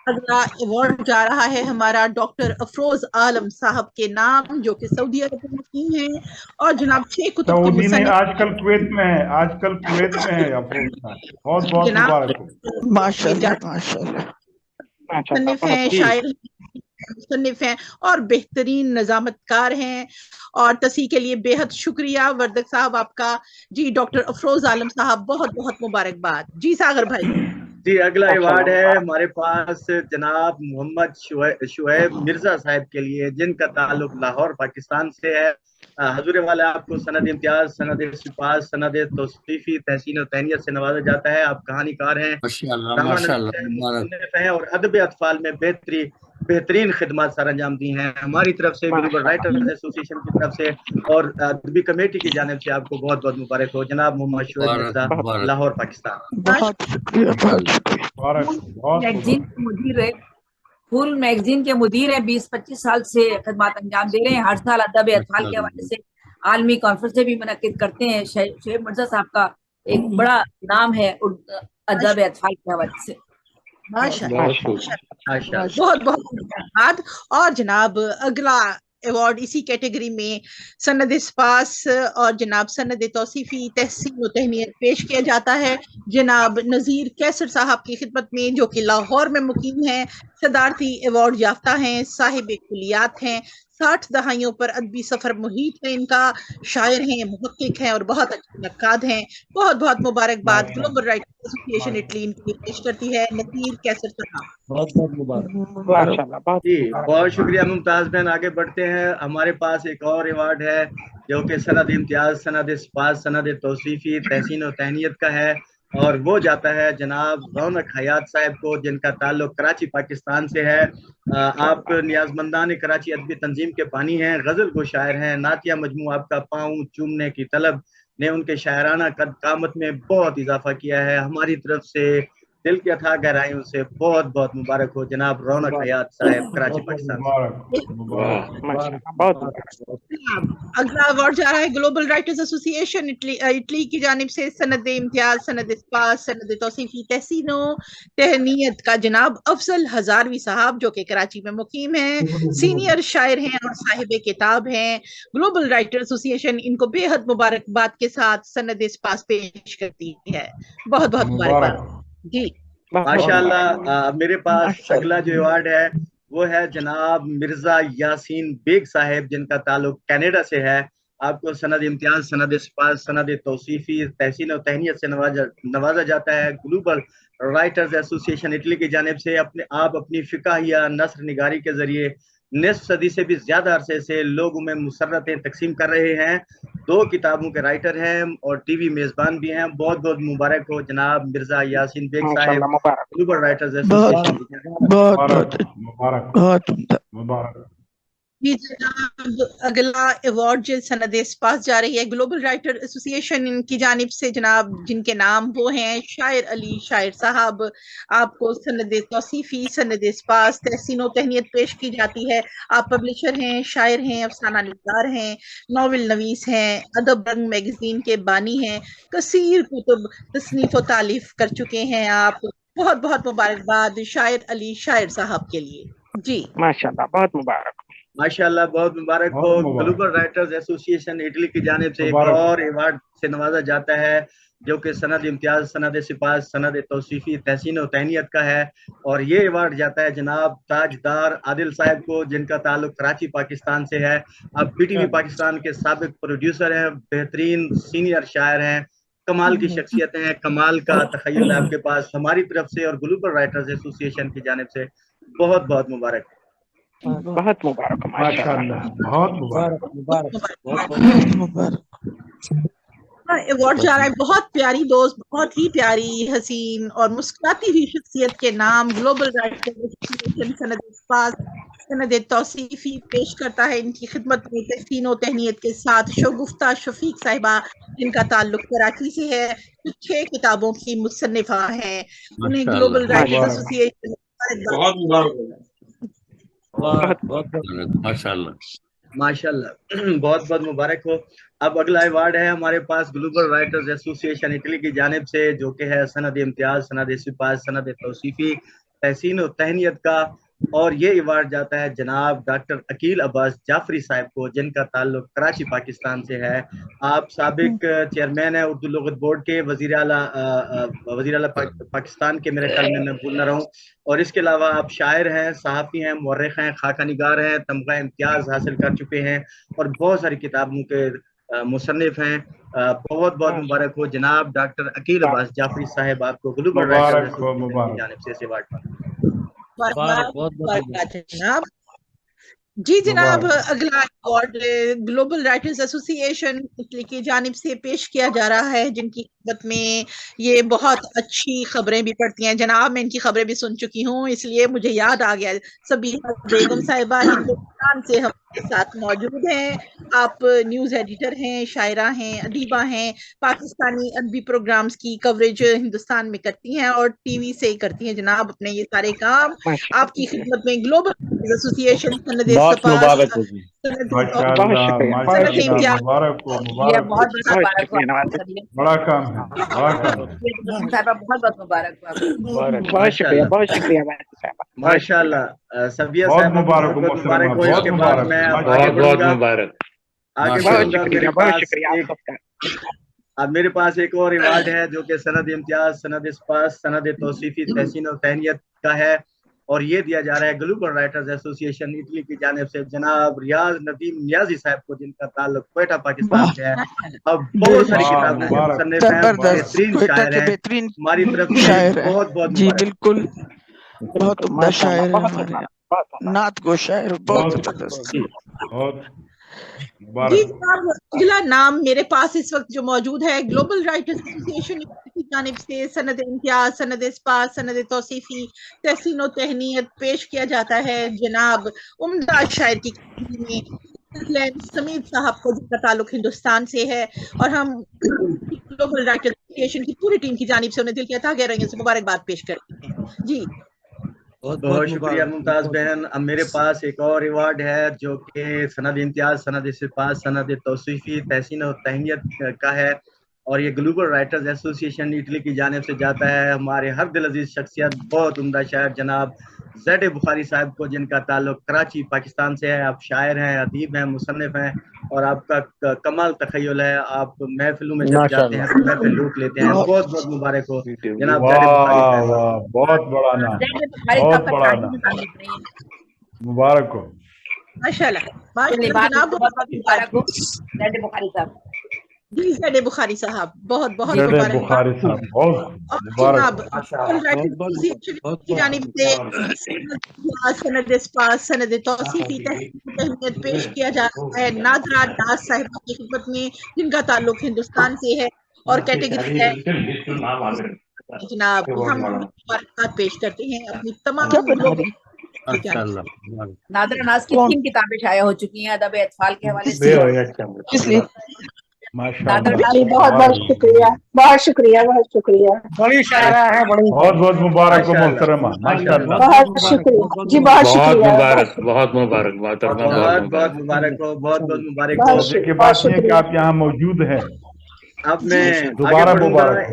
अगला अवार्ड जा रहा है हमारा डॉक्टर अफरोज आलम साहब के नाम, जो कि सऊदी अरब में मुकीम हैं और जनाब 6 कुतुब के मुसन्निफ आजकल कुवैत में है, आजकल कुवैत में है अफरोज साहब। बहुत बहुत मुबारक हो। माशाअल्लाह माशाअल्लाह। मुसन्निफ हैं, शायर मुसन्निफ हैं और बेहतरीन नजामतकार हैं। और तसी के लिए बेहद शुक्रिया वर्दक साहब आपका। जी डॉक्टर अफरोज आलम साहब बहुत बहुत मुबारकबाद। जी सागर भाई। जी अगला अवार्ड है हमारे पास जनाब मोहम्मद शुएब मिर्जा साहब के लिए, जिनका ताल्लुक लाहौर पाकिस्तान से है। हजूर वाला आपको सनद इम्तियाज, सनद सिपास, सनद तौसीफी तहसीन और तहनीत से नवाजा जाता है। आप कहानीकार हैं, हैं और अदब अतफाल में बेहतरीन खिदमत सर अंजाम दी हैं। हमारी तरफ से ग्लोबल राइटर्स एसोसिएशन की तरफ से और अदबी कमेटी की जानिब से आपको बहुत बहुत मुबारक हो जनाब मोहम्मद शुएब मिर्जा, लाहौर पाकिस्तान। फुल मैगजीन के मुदीर हैं, 20-25 साल से खिदमत अंजाम दे रहे हैं। हर साल अदब अतफाल के हवाले से आलमी कॉन्फ्रेंस भी मुनक्किद करते हैं। शुएब मिर्जा साहब का एक बड़ा नाम है अदब अतफाल के हवाले से। माशाअल्लाह बहुत बहुत धन्यवाद। और जनाब अगला अवार्ड इसी कैटेगरी में सनद इस्पास और जनाब सनद तौसीफी तहसीन और तहनीत पेश किया जाता है जनाब नज़ीर कैसर साहब की खिदमत में, जो कि लाहौर में मुकीम हैं, सदारती अवार्ड याफ्ता हैं, साहिब कुलियात हैं, 60 दहाइयों पर अदबी सफर मुहित है इनका, शायर हैं, मुहक्किक हैं और बहुत अच्छे नक्काद हैं। बहुत बहुत मुबारकबाद। ग्लोबल राइटर्स एसोसिएशन इटली इनकी पेश करती है नज़ीर कैसर साहब। बहुत बहुत मुबारक। जी बहुत शुक्रिया मुमताज बहन। आगे बढ़ते हैं, हमारे पास एक और अवार्ड है जो कि सनद इम्तियाज, सनद इस्पात, सनद तौसीफी तहसीन और तहनीत का है और वो जाता है जनाब रौनक हयात साहब को, जिनका ताल्लुक कराची पाकिस्तान से है। आप नियाजमंदान कराची अदबी तंजीम के पानी हैं, गजल को शायर हैं। नातिया मजमू आपका पाँव चूमने की तलब ने उनके शायराना कद कामत में बहुत इजाफा किया है। हमारी तरफ से दिल की अथाह गहराइयों से बहुत बहुत मुबारक हो जनाब रौनक हयात साहब कराची पाकिस्तान। अगला अवार्ड जा रहा है ग्लोबल राइटर्स एसोसिएशन इटली की जानिब से सनद इम्तियाज, सनद इस्पात, सनद तौसीफी तहसीनो तहनीत का जनाब अफजल हजारवी साहब, जो कि कराची में मुकीम हैं, सीनियर शायर हैं और साहिब किताब हैं। ग्लोबल राइटर्स एसोसिएशन इनको बेहद मुबारकबाद के साथ सनद इस्पात पेश करती है। बहुत बहुत मुबारकबाद। जी माशाअल्लाह। मेरे पास अगला जो अवार्ड है वो है जनाब मिर्जा यासीन बेग साहब, जिनका ताल्लुक कनाडा से है। आपको सनद इम्तियाज, सनद इस्पात, सनद तौसीफी तहसीन और तहनीत से नवाजा जाता है ग्लोबल राइटर्स एसोसिएशन इटली की जानिब से। आप अपनी फिकाहिया नस्र निगारी के जरिए निस्फ सदी से भी ज्यादा अरसे से लोगों में मुसर्रतें तकसीम कर रहे हैं। 2 किताबों के राइटर हैं और टीवी मेजबान भी हैं। बहुत बहुत मुबारक हो जनाब मिर्जा यासीन बेग साहब, ग्लोबल राइटर्स एसोसिएशन। बहुत मुबारक। जी जनाब अगला अवार्ड जो सनद इस्पात जा रही है ग्लोबल राइटर एसोसिएशन इनकी जानिब से, जनाब जिनके नाम वो हैं शायर अली शायर साहब। आपको सनद तौसीफी, सनद इस्पात, तहसीन और तहनीत पेश की जाती है। आप पब्लिशर हैं, शायर हैं, अफसाना निगार हैं, नावल नवीस हैं, अदब रंग मैगजीन के बानी हैं, कसीर कुतुब तसनीफ और तालीफ कर चुके हैं आप। बहुत बहुत मुबारकबाद शायर अली शायर साहब के लिए। जी माशाल्लाह बहुत मुबारक। माशाअल्लाह बहुत मुबारक हो। ग्लोबल राइटर्स एसोसिएशन इटली की जानिब से एक और अवार्ड से नवाजा जाता है जो कि सनद इम्तियाज, सनद सिपास, सनद तौसीफी तहसीन और तहनीत का है और ये अवार्ड जाता है जनाब ताजदार आदिल साहब को, जिनका ताल्लुक कराची पाकिस्तान से है। अब पीटीवी पाकिस्तान के साबिक प्रोड्यूसर हैं, बेहतरीन सीनियर शायर हैं, کمال کی شخصیت ہیں, کمال کا تخیل ہے آپ کے پاس. ہماری طرف سے اور گلوبل رائٹرز ایسوسی ایشن کی جانب سے بہت بہت مبارک. بہت مبارک, ماشاءاللہ, بہت مبارک. ایوارڈ جا رہا ہے بہت پیاری دوست, بہت ہی پیاری, حسین اور مسکراتی ہوئی شخصیت کے نام گلوبل رائٹر سند توصیفی پیش کرتا ہے. ان کی خدمت میں تحسین و تہنیت کے ساتھ شگفتہ شفیق صاحبہ, جن کا تعلق کراچی سے ہے, جو 6 کتابوں کی مصنفہ ہیں. انہیں گلوبل رائٹر ایسوسی ایشن بہت مبارک. ماشاء اللہ, بہت بہت مبارک ہو. اب اگلا ایوارڈ ہے ہمارے پاس گلوبل رائٹرز ایسوسی ایشن اٹلی کی جانب سے, جو کہ ہے سند امتیاز, سند سپاس, سند توصیفی, تحسین و تہنیت کا. اور یہ ایوارڈ جاتا ہے جناب ڈاکٹر عقیل عباس جعفری صاحب کو, جن کا تعلق کراچی پاکستان سے ہے. آپ سابق چیئرمین ہیں اردو لغت بورڈ کے, وزیر اعلیٰ پاکستان کے, میرے خیال میں بھول نہ رہا ہوں. اور اس کے علاوہ آپ شاعر ہیں, صحافی ہیں, مورخ ہیں, خاکہ نگار ہیں, تمغہ امتیاز حاصل کر چکے ہیں اور بہت ساری کتابوں کے مصنف ہیں. بہت بہت مبارک ہو جناب ڈاکٹر عقیل عباس جعفری صاحب, آپ کو گلوبل رائٹرز ایسوسی ایشن کی جانب سے اس ایوارڈ پر. جناب. جی جناب, اگلا ایوارڈ گلوبل رائٹرز ایسوسی ایشن کی جانب سے پیش کیا جا رہا ہے, جن کی خدمت میں یہ بہت اچھی خبریں بھی پڑھتی ہیں. جناب میں ان کی خبریں بھی سن چکی ہوں, اس لیے مجھے یاد آ گیا. سبیحہ بیگم صاحبہ ہندوستان سے ہمارے ساتھ موجود ہیں. آپ نیوز ایڈیٹر ہیں, شاعرہ ہیں, ادیبہ ہیں, پاکستانی ادبی پروگرامز کی کوریج ہندوستان میں کرتی ہیں اور ٹی وی سے ہی کرتی ہیں. جناب اپنے یہ سارے کام آپ کی خدمت میں گلوبل ایسوسی ایشن بہت مبارک ہو جی. بڑا کام ہے, بڑا کام ہے. بہت بہت مبارک. بہت شکریہ, بہت شکریہ. ماشاء اللہ. سبیہ بہت صاحبہ مبارک, بہت مبارک ہو. اس کے بعد میں بہت مبارک. اب میرے پاس ایک اور ایوارڈ ہے, جو کہ سند امتیاز, سند اسپاس, سند توصیفی, تحسین و تہنیت کا ہے. اور یہ دیا جا رہا ہے گلوبل رائٹرز ایسوسی ایشن اٹلی کی جانب سے جناب ریاض ندیم نیازی صاحب کو, جن کا تعلق کوئٹہ پاکستان سے ہے. اب بہت ساری کتابیں مصنف ہیں, بہترین شاعر ہیں. ہماری طرف سے بہت بہت جی بالکل, بہت عمدہ شاعر ہے ہمارے, نعت گو شاعر, بہت زبردست. جی جناب, اگلا نام میرے پاس اس وقت جو موجود ہے گلوبل رائٹرز ایسوسی ایشن کی جانب سے سند امتیاز, سند اسپاس, سند توصیفی, تحسین و تہنیت پیش کیا جاتا ہے جناب عمدہ شاعر کی سمید صاحب کو, جن کا تعلق ہندوستان سے ہے. اور ہم گلوبل رائٹرز ایسوسی ایشن کی پوری ٹیم کی جانب سے انہیں دل کے تہہ گہرائیوں سے مبارکباد پیش کرتے ہیں. جی بہت شکریہ ممتاز بہن. اب میرے پاس ایک اور ایوارڈ ہے, جو کہ سند امتیاز, سند سپاس, سند توصیفی, تحسین و تہنیت کا ہے. اور یہ گلوبل رائٹرز ایسوسی ایشن اٹلی کی جانب سے جاتا ہے ہمارے ہر دل عزیز شخصیت, بہت عمدہ شاعر جناب زید بخاری صاحب کو, جن کا تعلق کراچی پاکستان سے ہے. آپ شاعر ہیں, ادیب ہیں, مصنف ہیں, اور آپ کا کمال تخیل ہے. آپ محفلوں میں جب جاتے ہیں تو محفل لوٹ لیتے ہیں. بہت بہت مبارک ہو جناب زید بخاری صاحب. بہت بڑا نام, بہت بڑا نام, مبارک ہو. ماشاء اللہ, مبارک ہو زید بخاری صاحب. جی زید بخاری صاحب, بہت بہت مبارک. بخاری صاحب بہت مبارک. کی جانب سے سند اسپاس, سند توصیفی, تحسین پیش کیا جا رہا ہے نادرہ ناز صاحبہ کی خدمت میں, جن کا تعلق ہندوستان سے ہے. اور کیٹیگری ہے جناب, ہم مبارکباد پیش کرتے ہیں اپنی تمام لوگوں. نادرہ ناز کی 3 کتابیں شائع ہو چکی ہیں ادب اطفال کے حوالے سے. بہت بہت شکریہ, بہت شکریہ, بہت شکریہ. بڑی شاعرہ ہے, بڑی. بہت بہت مبارک ہو محترمہ, ماشاءاللہ. بہت شکریہ جی, بہت شکریہ. مبارک, بہت مبارک محترمہ, بہت بہت مبارک ہو, بہت بہت مبارک ہو. مزے کی بات یہ ہے کہ آپ یہاں موجود ہیں. اب میں دوبارہ مبارک.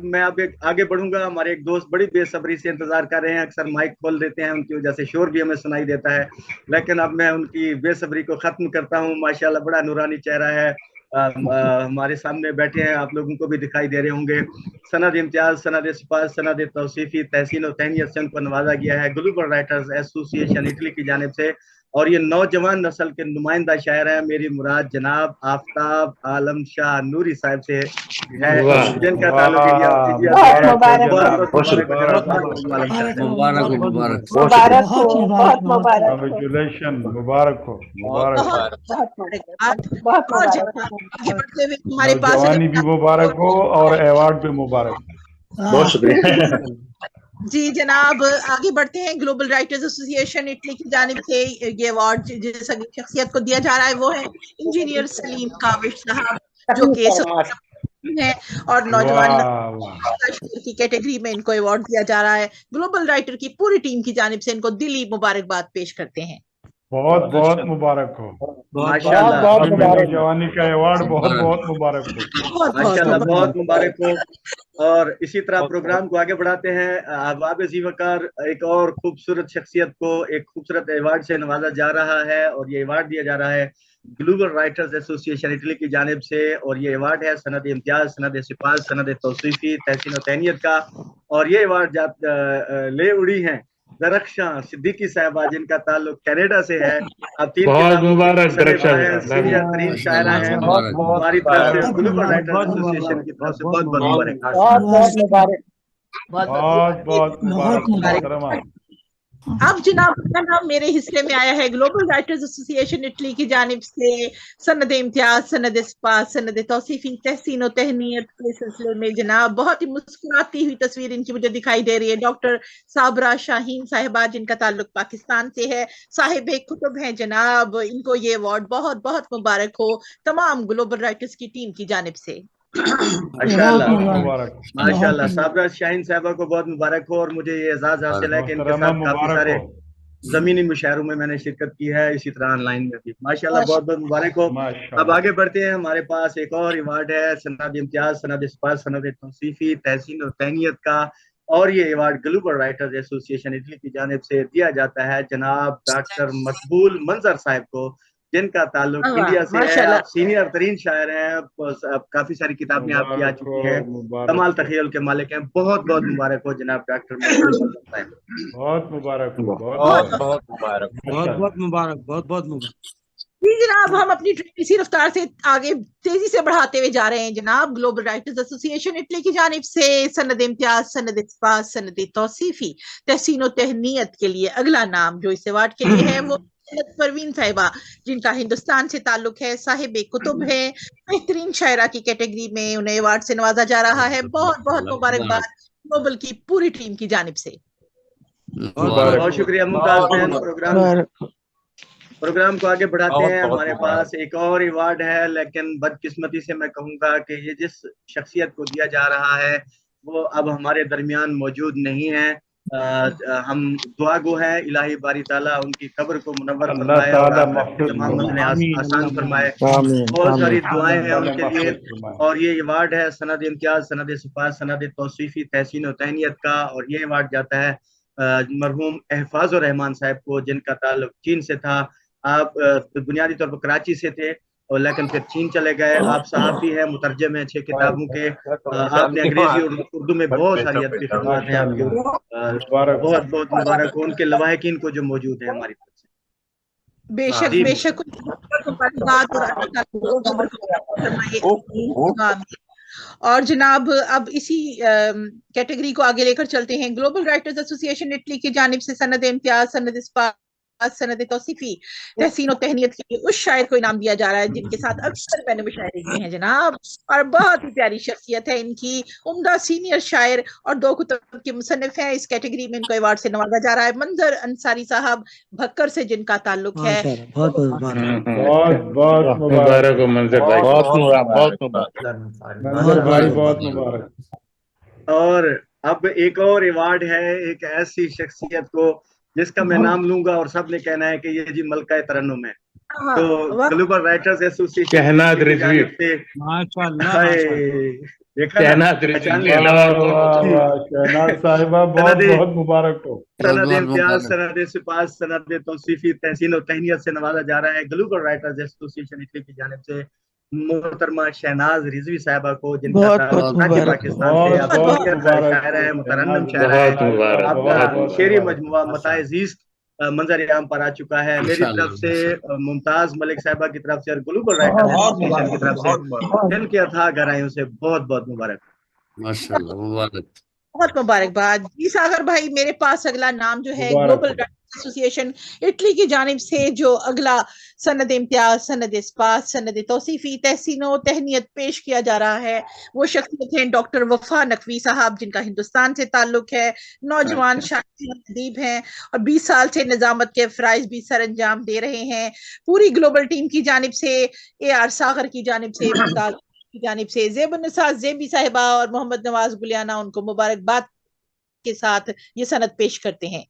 میں اب آگے بڑھوں گا. ہمارے ایک دوست بڑی بے صبری سے انتظار کر رہے ہیں, اکثر مائک کھول دیتے ہیں, ان کی وجہ سے شور بھی ہمیں سنائی دیتا ہے, لیکن اب میں ان کی بے صبری کو ختم کرتا ہوں. ماشاءاللہ بڑا نورانی چہرہ ہے, हमारे सामने बैठे हैं, आप लोगों को भी दिखाई दे रहे होंगे। सनद इम्तियाज, सनद सिपाह, सनद तौसीफी, तहसीन और तहनीत से उनको नवाजा गया है ग्लोबल राइटर्स एसोसिएशन इटली की जानिब से। और ये नौजवान नस्ल के नुमाइंदा शायर हैं। मेरी मुराद जनाब आफ्ताब आलम शाह नूरी साहब से है, जिनका ताल्लुक मुबारक हो। हमारे पास जवानी भी मुबारक हो और अवार्ड भी मुबारक। बहुत शुक्रिया। जी जनाब, आगे बढ़ते हैं। ग्लोबल राइटर्स एसोसिएशन इटली की जानिब से ये अवार्ड जिस शख्सियत को दिया जा रहा है वो है इंजीनियर सलीम काविश साहब, जो कि है और नौजवान की कैटेगरी में इनको अवार्ड दिया जा रहा है। ग्लोबल राइटर की पूरी टीम की जानिब से इनको दिली मुबारकबाद पेश करते हैं। बहुत बहुत मुबारक हो। माशाल्लाह, जवानी का अवार्ड बहुत बहुत मुबारक हो। माशाल्लाह, बहुत मुबारक हो। और इसी तरह प्रोग्राम को आगे बढ़ाते हैं। अहबाब ज़ीवकार एक और खूबसूरत शख्सियत को एक खूबसूरत अवार्ड से नवाजा जा रहा है, और ये अवार्ड दिया जा रहा है ग्लोबल राइटर्स एसोसिएशन इटली की जानिब से। और ये अवार्ड है सनद इम्तियाज, सनद सिपाह, सनद तौसीफी, तहसीन और तहनीत का। और ये अवार्ड ले उड़ी हैं दरख्शां सिद्दीकी साहबा, जिनका ताल्लुक कनाडा से है। अब 3 बहुत मुबारक दरख्शां, सीनियर तरीन शायरा हैं। हमारी तरफ से ग्लोबल राइटर्स एसोसिएशन की तरफ से बहुत बहुत मुबारक। बहुत मुबारक। अब जनाब का नाम मेरे हिस्से में आया है ग्लोबल राइटर्स एसोसिएशन इटली की जानिब से सनद इम्तियाज, सनद सिपाह, सनद तौसीफी, तहसीन और तहनीत के सिलसिले में। जनाब बहुत ही मुस्कुराती हुई तस्वीर इनकी मुझे दिखाई दे रही है। डॉक्टर साबरा शाहीन साहिबा, जिनका ताल्लुक पाकिस्तान से है, साहिब कुतुब हैं जनाब। इनको ये अवार्ड बहुत बहुत मुबारक हो तमाम ग्लोबल राइटर्स की टीम की जानिब से। माशाल्लाह, साबरा शाहीन साहिबा को बहुत मुबारक हो। और मुझे ये एजाज हासिल है कि इनके साथ काफी सारे जमीनी मुशायरों में मैंने शिरकत की है, इसी तरह ऑनलाइन में भी। माशाल्लाह, बहुत बहुत मुबारक हो। अब आगे बढ़ते हैं। हमारे पास एक और अवार्ड है सनद इम्तियाज, सनद सिपाह, सनद तौसीफी, तहसीन और तहनीत का। और ये award global Writers association Italy की जानिब से दिया जाता है जनाब डॉक्टर मकबूल मंजर साहब को, जिनका ताल्लुक इंडिया से है। आप सीनियर तरीन शायर हैं, काफी सारी किताबें आपकी आ चुकी हैं, कमाल तखय्युल के मालिक हैं। बहुत बहुत मुबारक हो जनाब डॉक्टर बहुत मुबारक। बहुत मुबारक। जी जनाब, हम अपनी ट्रेन इसी रफ्तार से आगे तेजी से बढ़ाते हुए जा रहे हैं जनाब। ग्लोबल राइटर्स एसोसिएशन इटली की जानिब से सनद इम्तियाज, सनद सिपाह, सनद तौसीफी, तहसीन और तहनीत के लिए अगला नाम जो इस अवार्ड के लिए है वो परवीन साहिबा, जिनका हिंदुस्तान से ताल्लुक है, साहिब कुतुब है, बेहतरीन शायरा की कैटेगरी में उन्हें अवार्ड से नवाजा जा रहा है। बहुत बहुत मुबारकबाद ग्लोबल की पूरी टीम की जानिब से। बहुत शुक्रिया मुमताज बहन। प्रोग्राम को आगे बढ़ाते हैं। हमारे पास एक और अवार्ड है, लेकिन बदकिस्मती से मैं कहूँगा कि ये जिस शख्सियत को दिया जा रहा है वो अब हमारे दरमियान मौजूद नहीं है। हम दुआ गो हैं इलाही बारी ताला उनकी कब्र को मुनव्वर फरमाए और तमाम मसले आसान फरमाए। बहुत सारी दुआएं हैं उनके लिए। और ये अवार्ड है सनद इम्तियाज, सनद सिपाह, सनद तौसीफी, तहसीन और तहनीत का। और ये अवार्ड जाता है मरहूम एहफाजुर रहमान साहब को, जिनका ताल्लुक चीन से था। आप बुनियादी तौर पर कराची से थे और लेकिन फिर चीन चले गए। आप सहाफ़ी हैं, मुतरजम हैं 6 किताबों के। आपने अंग्रेजी और उर्दू में बहुत सारी अदबी खिदमत हैं आपकी। बहुत बहुत मुबारक हो उनके लवाहिकीन को जो मौजूद है हमारी तरफ से। बेशक बेशक। और जनाब अब इसी कैटेगरी को आगे लेकर चलते हैं। ग्लोबल राइटर्स एसोसिएशन इटली की जानिब से सनद इम्तियाज, सनद सिपाह, सनद तौसीफी, तहसीन और तहनीत के लिए उस शायर को इनाम दिया जा रहा है जिनके साथ अक्सर मैंने मुशायरे किए हैं जनाब। और बहुत ही प्यारी शख्सियत है इनकी, उम्दा सीनियर शायर और 2 कुतुब के मुसन्निफ हैं। इस कैटेगरी में इनको अवार्ड से नवाजा जा रहा है मंजर अंसारी साहब भक्कर से, जिनका ताल्लुक है। बहुत मुबारक हो मंजर भाई, बहुत मुबारक। और अब एक और अवार्ड है एक ऐसी शख्सियत को जिसका मैं नाम लूंगा और सबने कहना है कि ये जी मलका तरन्नुम है। तो Global Writers Association Shahnaz Rizvi, Shahnaz साहिबा बहुत मुबारक हो। सनद इम्तियाज, सनद सिपाह, सनद तौसीफी, तहसीन और तहनीत से नवाजा जा रहा है ग्लोबल राइटर्स एसोसिएशन इटली की जानिब से। मोहतरमा शहनाज रिजवी साहिबा को, जिनका ताल्लुक कराची पाकिस्तान से शायर है, मुतरन्नम शायर है। आपका शेरी मजमुआ मताए ज़ीस्त मंजर आम पर आ चुका है। मेरी तरफ से मुमताज मलिक साहिबा की तरफ से और ग्लोबल राइटर्स एसोसिएशन की तरफ से इनके अथाह गहराइयों से बहुत बहुत मुबारक। माशाल्लाह, मुबारक, बहुत मुबारकबाद जी सागर भाई। मेरे पास अगला नाम जो है ग्लोबल राइटर्स एसोसिएशन इटली की जानिब से जो अगला सनद इम्तियाज, सनद इस्पात, सनद तौसीफी, तहसीनो तहनीत पेश किया जा रहा है, वो शख्सियत हैं डॉक्टर वफा नकवी साहब, जिनका हिंदुस्तान से ताल्लुक है, नौजवान शायर अदीब हैं और 20 साल से निजामत के फ़राइज़ भी सर अंजाम दे रहे हैं। पूरी ग्लोबल टीम की जानिब से, AR सागर की जानिब से, मुमताज की जानिब से, ज़ेबुन्निसा ज़ेबी साहिबा और मोहम्मद नवाज गुलियाना उनको मुबारकबाद के साथ ये सनद पेश करते हैं।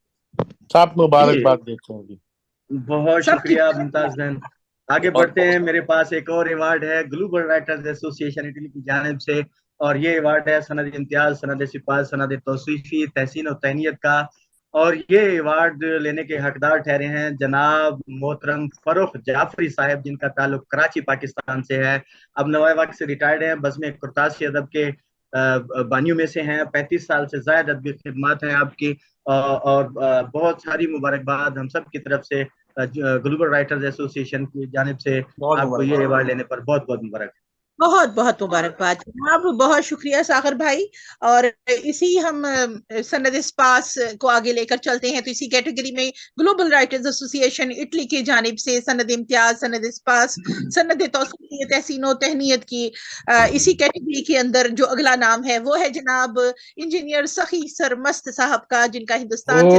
सब मुबारकबाद देते हैं। बहुत शुक्रिया मुमताज बहन। आगे बढ़ते हैं। मेरे पास एक और अवार्ड है ग्लोबल राइटर्स एसोसिएशन इटली की जानिब से, और ये अवार्ड है सनद इम्तियाज, सनद सिपात, सनद तौसीफी, तहसीन और तहनीत का। और ये अवार्ड लेने के हकदार ठहरे हैं जनाब मोहतरम फरुख जाफरी साहब, जिनका ताल्लुक कराची पाकिस्तान से है। अब नवाए वक्त से रिटायर्ड हैं, बज़्म कुर्ताशी अदब के बानियों में से हैं। 35 साल से ज़ायद अदबी खिदमत हैं आपकी, और बहुत सारी मुबारकबाद हम सब की तरफ से ग्लोबल राइटर्स एसोसिएशन की जानिब से आपको ये अवार्ड लेने पर बहुत बहुत मुबारक। बहुत बहुत मुबारकबाद जनाब, बहुत शुक्रिया सागर भाई। और इसी हम सनद इस्पास को आगे लेकर चलते हैं, तो इसी कैटेगरी में ग्लोबल राइटर्स एसोसिएशन इटली की जानिब से सनद इम्तियाज, सनद इस्पास, सनद तौसीफी, तहसीनो तहनीत की इसी कैटेगरी के अंदर जो अगला नाम है वो है जनाब इंजीनियर सखी सरमस्त साहब का, जिनका हिंदुस्तान से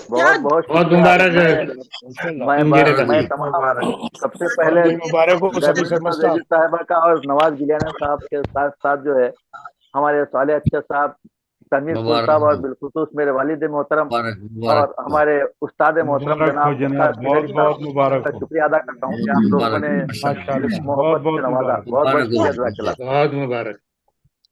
बहुत बहुत मुबारक है। मैं तमाम सबसे पहले साहिबा का और नवाज गिलियाना साहब के साथ साथ जो है हमारे साले अच्छा साहब, तनवीर साहब और बिलखुसूस मेरे वालिद मोहतरम और हमारे उस्ताद मोहतरम जनाब बहुत मुबारक का शुक्रिया अदा करता हूँ कि आप लोगों ने मोहब्बत से नवाजा। बहुत मुबारक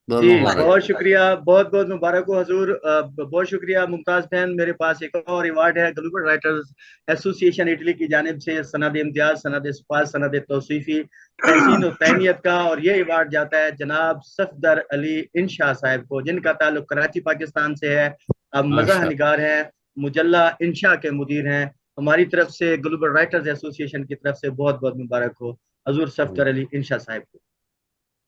जी, बहुत शुक्रिया, बहुत बहुत मुबारक हो हजूर। बहुत शुक्रिया मुमताज बहन। मेरे पास एक और अवार्ड है ग्लोबल राइटर्स एसोसिएशन इटली की जानिब से सनद इम्तियाज, सनद इस्पात, सनद तौसीफी, तहसीन और तहनीत का, और ये अवार्ड जाता है जनाब सफदर अली इंशा साहब को, जिनका ताल्लुक कराची पाकिस्तान से है। अब मज़ाह निगार हैं, मुजल्ला इंशा के मुदीर हैं। हमारी तरफ से ग्लोबल राइटर्स एसोसिएशन की तरफ से बहुत बहुत मुबारक हो हजूर सफदर अली इंशा साहब को।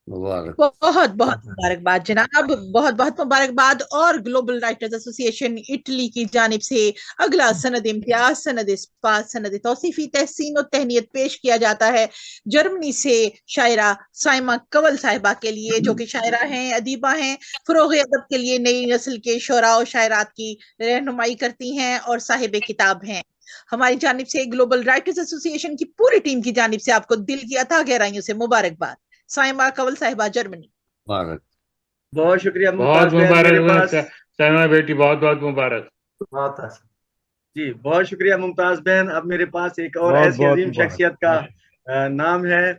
बहुत बहुत मुबारकबाद जनाब, बहुत बहुत मुबारकबाद। और ग्लोबल राइटर्स एसोसिएशन इटली की जानिब से अगला सनद इम्तियाज, सनद इस्पात, सनद तौसीफी, तहसीन और तहनीत पेश किया जाता है जर्मनी से शायरा साइमा कवल साहिबा के लिए, जो कि शायरा हैं, अदीबा हैं, फरोग अदब के लिए नई नस्ल के शोरा और शायरात की रहनुमाई करती हैं और साहिब किताब हैं। हमारी जानिब से ग्लोबल राइटर्स एसोसिएशन की पूरी टीम की जानिब से आपको दिल की अथाह गहराइयों से मुबारकबाद। साइमा कवल साहिबा जर्मनी। बहुत शुक्रिया, बहुत मुबारक साइमा बेटी, बहुत बहुत मुबारक। जी बहुत शुक्रिया मुमताज बहन। अब मेरे पास एक और ऐसी अजीम शख्सियत का नाम है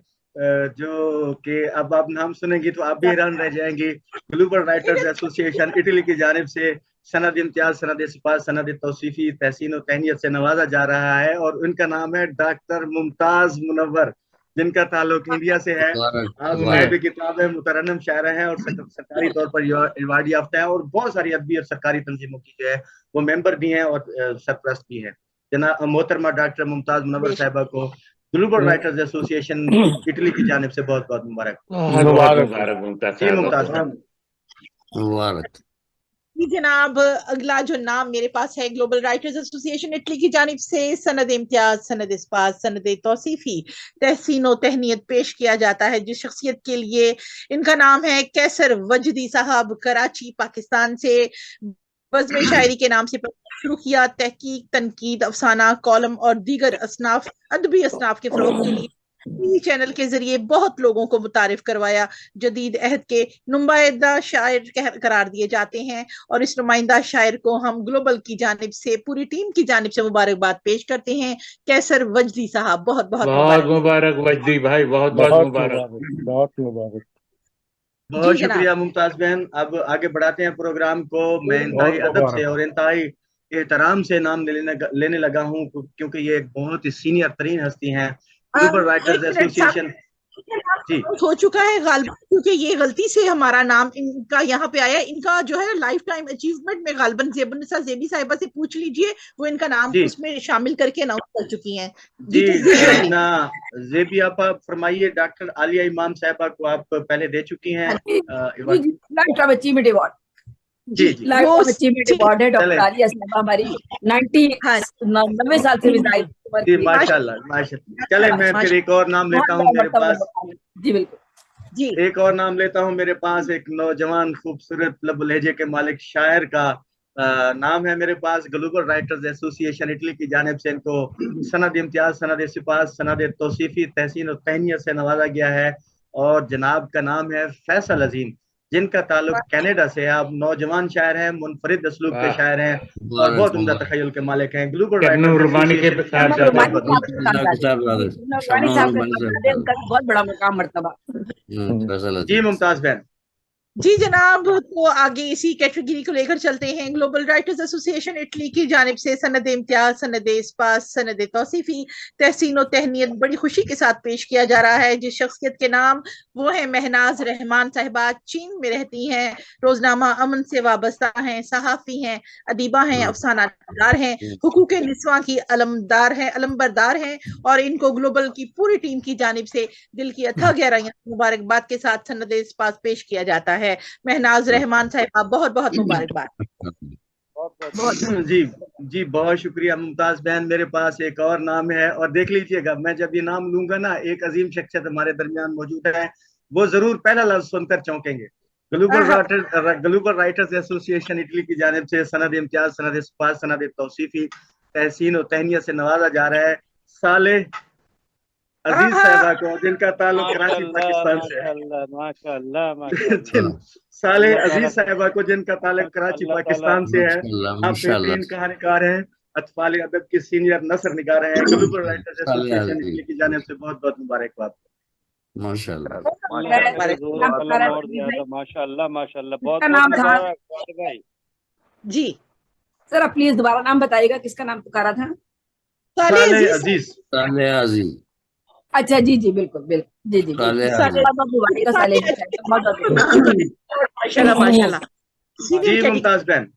जो कि अब आप नाम सुनेंगी तो आप भी हैरान रह जाएंगी। ग्लोबल राइटर्स एसोसिएशन इटली की जानिब से सनद इम्तियाज, सनद इस्पात, सनद तौसीफी, तहसीन और तहनीत से नवाजा जा रहा है, और उनका नाम है डॉक्टर मुमताज मुनव्वर, जिनका ताल्लुक इंडिया से है। आप साहिब किताब है, मुतरन्नम शायर हैं और सरकारी तौर पर अवार्ड याफ्ता है, और बहुत सारी अदबी और सरकारी तंजीमों की जो है वो मेंबर भी हैं और सरपरस्त भी हैं। जनाब मोहतरमा डॉक्टर मुमताज मुनव्वर साहिबा को ग्लोबल राइटर्स एसोसिएशन इटली की जानिब से बहुत बहुत मुबारक। मुबारक जी जनाब, अगला जो नाम मेरे पास है ग्लोबल राइटर्स एसोसिएशन इटली की जानिब से सनद इम्तियाज, सनद इस्पात, सनद तौसीफी, तहसीन और तहनीत पेश किया जाता है, जिस शख्सियत के लिए इनका नाम है कैसर वजदी साहब, कराची पाकिस्तान से। बज़्म शायरी के नाम से शुरू किया, तहकीक, तनकीद, अफसाना, कॉलम और दीगर असनाफ अदबी असनाफ के फरोग के लिए टीवी चैनल के जरिए बहुत लोगों को मुतारिफ करवाया। जदीद अहद के नुमाइंदा शायर करार दिए जाते हैं, और इस नुमाइंदा शायर को हम ग्लोबल की जानिब से, पूरी टीम की जानिब से मुबारकबाद पेश करते हैं। कैसर वजदी साहब, बहुत बहुत मुबारक वजदी भाई, बहुत बहुत मुबारक। बहुत मुबारक। बहुत शुक्रिया मुमताज बहन। अब आगे बढ़ाते हैं प्रोग्राम को। मैं इंतहाई अदब से और इंतहाई एहतराम से नाम लेने लगा हूँ, क्योंकि ये एक बहुत ही सीनियर तरीन हस्ती हैं ग्लोबल राइटर्स एसोसिएशन। जी हो चुका है गालिबन, क्योंकि ये गलती से हमारा नाम इनका यहाँ पे आया। इनका जो है लाइफ टाइम अचीवमेंट में गालिबन ज़ेबी साहिबा से पूछ लीजिए, वो इनका नाम उसमें शामिल करके अनाउंस कर चुकी हैं। जी ना ज़ेबी आप फरमाइए। डॉक्टर आलिया इमाम साहिबा को आप पहले दे चुकी हैं लाइफ टाइम अचीवमेंट अवार्ड। जी लाइफ टाइम अचीवमेंट अवार्ड है डॉक्टर आलिया साहिबा हमारी 90 साल से विदाई। जी माशाल्लाह माशाल्लाह। चले मैं फिर एक और नाम लेता हूँ मेरे पास। जी बिल्कुल जी, एक और नाम लेता हूँ मेरे पास। एक नौजवान खूबसूरत लब लहजे के मालिक शायर का नाम है मेरे पास। ग्लोबल राइटर्स एसोसिएशन इटली की जानिब से इनको सनद इम्तियाज, सनद सिपास, सनद तौसीफी, तहसीन और तहनीत से नवाजा गया है। और जनाब का नाम है फैसल अजीम, जिनका ताल्लुक कनाडा से है। आप नौजवान शायर हैं, मुनफरिद असलूब के शायर हैं और बहुत उम्दा तखय्युल के मालिक हैं। ग्लोबल राइटर्स बहुत बड़ा मकाम मर्तबा। जी मुमताज बहन। जी जनाब, तो आगे इसी कैटेगरी को लेकर चलते हैं। ग्लोबल राइटर्स एसोसिएशन इटली की जानिब से सनद इम्तियाज, सनद इस्पात, सनद तौसीफी, तहसीन और तहनीत बड़ी खुशी के साथ पेश किया जा रहा है। जिस शख्सियत के नाम वो है महनाज रहमान साहिबा, चीन में रहती हैं, रोजनामा अमन से वाबस्ता हैं, सहाफ़ी हैं, अदीबा हैं, अफसानादार हैं, हुकूक निस्वां की अलमबरदार हैं और इनको ग्लोबल की पूरी टीम की जानिब से दिल की अथाह गहराइयां मुबारकबाद के साथ सनद इस्पात पेश किया जाता है। महनाज रहमान साहिबा, बहुत बहुत मुबारकबाद। जी जी बहुत शुक्रिया मुमताज बहन। मेरे पास एक और नाम है और देख लीजिएगा, मैं जब ये नाम लूंगा ना, एक अजीम शख्सियत हमारे दरमियान मौजूद है, वो जरूर पहला लफ्ज सुनकर चौंकेंगे। ग्लोबल राइटर्स एसोसिएशन इटली की जानिब से सनद इम्तियाज, सनद इस्पात, सनद तौसीफी, तहसीन और तहनीत से नवाजा जा रहा है साले अजीज साहिबा को, जिनका ताल्लुक कराची पाकिस्तान से है। साले अजीज साहिबा को, जिनका ताल्लुक कराची पाकिस्तान से है। आप बेहतरीन कहानीकार हैं, अतफाल अदब की सीनियर नसर निगार हैं। ग्लोबल राइटर्स एसोसिएशन इटली की जानिब से बहुत बहुत मुबारकबाद। माशाल्लाह माशाल्लाह माशाल्लाह, बहुत मुबारक भाई। जी सर, आप प्लीज दोबारा नाम बताइएगा, किसका नाम पुकारा था? साले अजीज। साले अजीज, अच्छा जी जी बिल्कुल बिल्कुल जी जी माशाल्लाह माशाल्लाह। जी मुमताज बहन।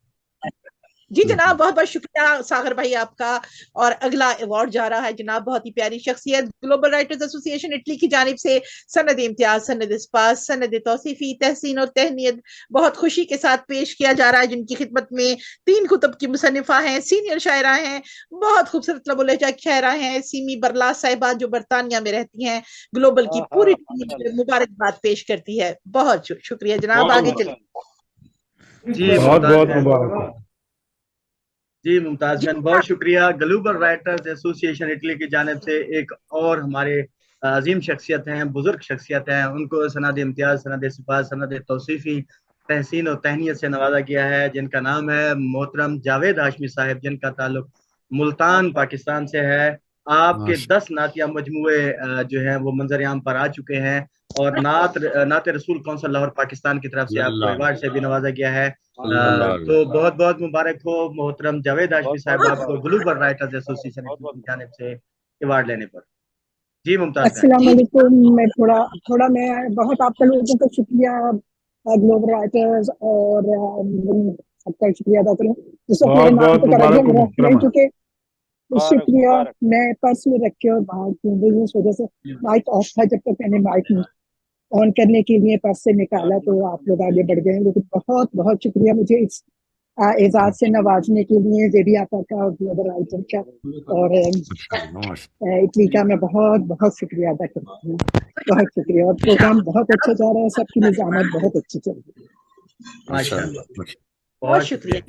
जी जनाब, बहुत बहुत शुक्रिया सागर भाई आपका। और अगला अवार्ड जा रहा है जनाब, बहुत ही प्यारी शख्सियत ग्लोबल राइटर्स एसोसिएशन इटली की जानिब से सनद इम्तियाज, सनद इस्पात, सनद तौसीफी, तहसीन और तहनीत बहुत खुशी के साथ पेश किया जा रहा है। जिनकी खिदमत में 3 कुतुब की मुसन्निफा हैं, सीनियर शायरा हैं, बहुत खूबसूरत लबुलहजा शायरा हैं, सीमी बरलास साहिबा जो बरतानिया में रहती हैं। ग्लोबल की पूरी टीम मुबारकबाद पेश करती है। बहुत शुक्रिया जनाब, आगे चलिए। जी बहुत मुबारक। जी मुमताज बहन, बहुत शुक्रिया। ग्लोबल राइटर्स एसोसिएशन इटली की जानिब से एक और हमारे अजीम शख्सियत हैं, बुजुर्ग शख्सियत हैं, उनको सनद इम्तियाज, सनद सिपात, सनद तौसीफी, तहसीन और तहनीत से नवाजा गया है, जिनका नाम है मोहतरम जावेद हाशमी साहब, जिनका ताल्लुक मुल्तान पाकिस्तान से है। आपके 10 नातिया मजमुए जो है वो मंजर-ए-आम पर आ चुके हैं और नात रसूल कौंसिल लाहौर पाकिस्तान की तरफ से आपको अवार्ड से भी नवाजा गया है। तो बहुत बहुत मुबारक हो मोहतरम जावेद हाशमी साहब, आपको ग्लोबल राइटर्स एसोसिएशन की जानिब से अवार्ड लेने पर। जी मुमताज। अस्सलाम वालेकुम। मैं थोड़ा मैं बहुत आप लोगों का शुक्रिया ग्लोबल राइटर्स और सबका शुक्रिया अदा करूँ चुके। शुक्रिया, मैं पर्स में रख के और बाहर क्यों इस वजह से माइक ऑफ था, जब तक मैंने माइक ऑन करने के लिए पर्स से निकाला तो आप लोग आगे बढ़ गए। लेकिन बहुत बहुत शुक्रिया मुझे इस एजाज से नवाजने के लिए, ज़ेबी आपा का और ग्लोबल राइटर का और इटली का मैं बहुत बहुत शुक्रिया अदा करती हूँ। बहुत शुक्रिया। और प्रोग्राम बहुत अच्छा जा रहा है, सबकी निजामत बहुत अच्छी चल रही है। माशाल्लाह, बहुत शुक्रिया।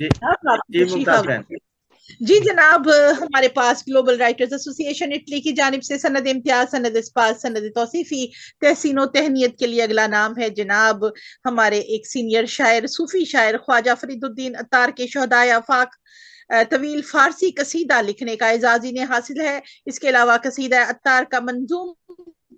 जी जनाब, हमारे पास ग्लोबल राइटर्स एसोसिएशन इटली की जानिब से सनद इम्तियाज, सनद इस्पात, सनद तौसीफी, तहसीन और तहनीत के लिए अगला नाम है जनाब हमारे एक सीनियर शायर, सूफी शायर ख्वाजा फरीदुद्दीन अत्तार के शोहदाए आफाक तवील फारसी कसीदा लिखने का एजाज इन्हें हासिल है। इसके अलावा कसीदा अत्तार का मंजूम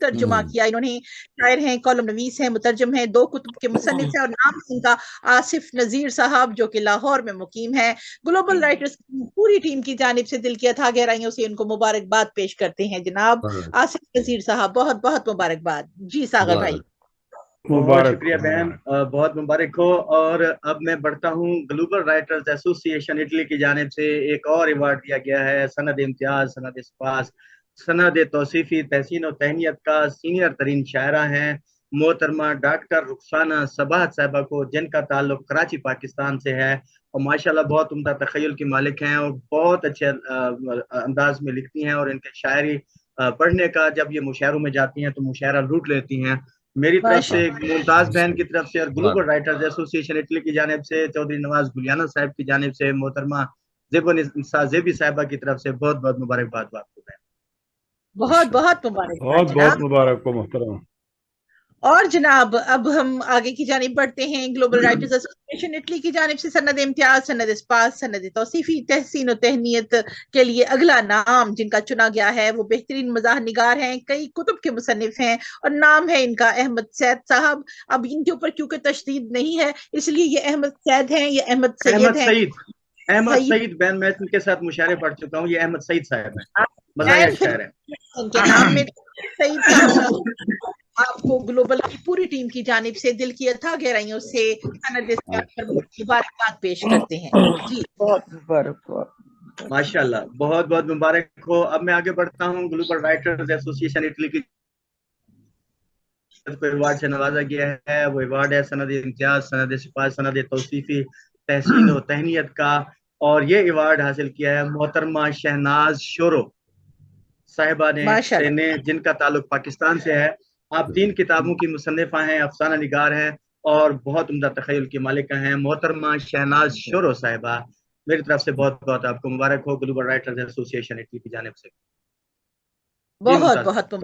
तर्जुमा किया। इन्होंने शायर हैं, कॉलम नवीस हैं, मुतरजम हैं, 2 कुतुब के मुसन्निफ हैं और नाम इनका आसिफ नजीर साहब जो कि लाहौर में मुकीम है। ग्लोबल राइटर्स पूरी टीम की जानिब से दिल की अथाह गहराइयों से इनको मुबारकबाद पेश करते हैं जनाब आसिफ नजीर साहब, बहुत बहुत मुबारकबाद। जी सागर भाई। बहुत शुक्रिया बहन, बहुत मुबारक हो। और अब मैं बढ़ता हूँ, ग्लोबल राइटर्स एसोसिएशन इटली की जानिब से एक और अवार्ड दिया गया है, सनद इम्तियाज, सनद स्पास, सनद तौसीफी तहसीन और तहनीत का सीनियर तरीन शायरा हैं मोहतरमा डॉक्टर रुखसाना सबाहत साहिबा को, जिनका ताल्लुक कराची पाकिस्तान से है और माशाल्लाह बहुत उम्दा तखय्युल की मालिक हैं और बहुत अच्छे अंदाज में लिखती हैं और इनके शायरी पढ़ने का जब ये मुशायरों में जाती हैं तो मुशायरा लूट लेती हैं। मेरी तरफ से मुमताज बहन की तरफ से और ग्लोबल राइटर्स एसोसिएशन इटली की जानिब से चौधरी नवाज गुलियाना साहब की जानिब से मोहतरमा जेबी साहिबा की तरफ से बहुत बहुत मुबारकबाद आपको बहन। बहुत बहुत मुबारक, बहुत बहुत मुबारक हो मोहतरम। और जनाब अब हम आगे की जानिब बढ़ते हैं। ग्लोबल राइटर्स एसोसिएशन इटली की जानिब से सनद इम्तियाज, सनद स्पास, सनद तौसीफी तहसीन और तहनीत के लिए अगला नाम जिनका चुना गया है वो बेहतरीन मज़ाह निगार हैं, कई कुतुब के मुसन्निफ हैं और नाम है इनका अहमद सैद साहब। अब इनके ऊपर क्योंकि तशदीद नहीं है इसलिए ये अहमद सैद हैं, ये अहमद सईद हैं। अहमद सईद बहन, मैं उनके साथ मुशायरे पढ़ चुका हूँ, ये अहमद सईद साहब हैं, मज़ाहिर शायर हैं। उनके नाम में सईद साहब आपको ग्लोबल की पूरी टीम की जानिब से दिल की अथाह गहराइयों से मुबारकबाद पेश करते हैं। जी बहुत मुबारक, माशाल्लाह, बहुत बहुत मुबारक हो। अब मैं आगे बढ़ता हूँ। ग्लोबल राइटर्स एसोसिएशन इटली की अवार्ड से नवाजा गया है, वो अवार्ड है सनद इम्तियाज, सनद सिपाही, सनद तौसीफी तहसीन और तहनीत का, और ये अवार्ड हासिल किया है मोहतरमा शहनाज शोरो साहिबा ने, जिनका ताल्लुक पाकिस्तान से है। आप 3 किताबों की मुसन्निफा हैं, अफसाना निगार हैं और बहुत उम्दा तखय्युल की मालिका हैं मोहतरमा शहनाज शोरो साहिबा। मेरी तरफ से बहुत बहुत आपको मुबारक हो ग्लोबल राइटर्स एसोसिएशन इटली की जानिब से। बहुत बहुत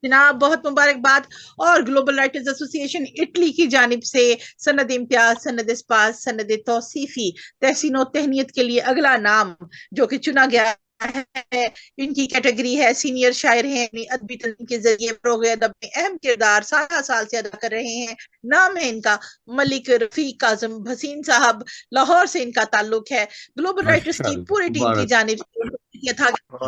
जनाब, बहुत मुबारकबाद। और ग्लोबल राइटर्स एसोसिएशन इटली की जानिब से सनद इम्तियाज, सनद स्पास, सनद तौसीफी तहसीन और तहनीत के लिए अगला नाम जो कि चुना गया है, इनकी कैटेगरी है सीनियर शायर हैं, अदबी तंजीम के जरिए फरोग़ अदब में अहम किरदार 17 साल से अदा कर रहे हैं। नाम है इनका मलिक रफीक काज़िम भसीन साहब, लाहौर से इनका ताल्लुक है। ग्लोबल राइटर्स की पूरी टीम की जानिब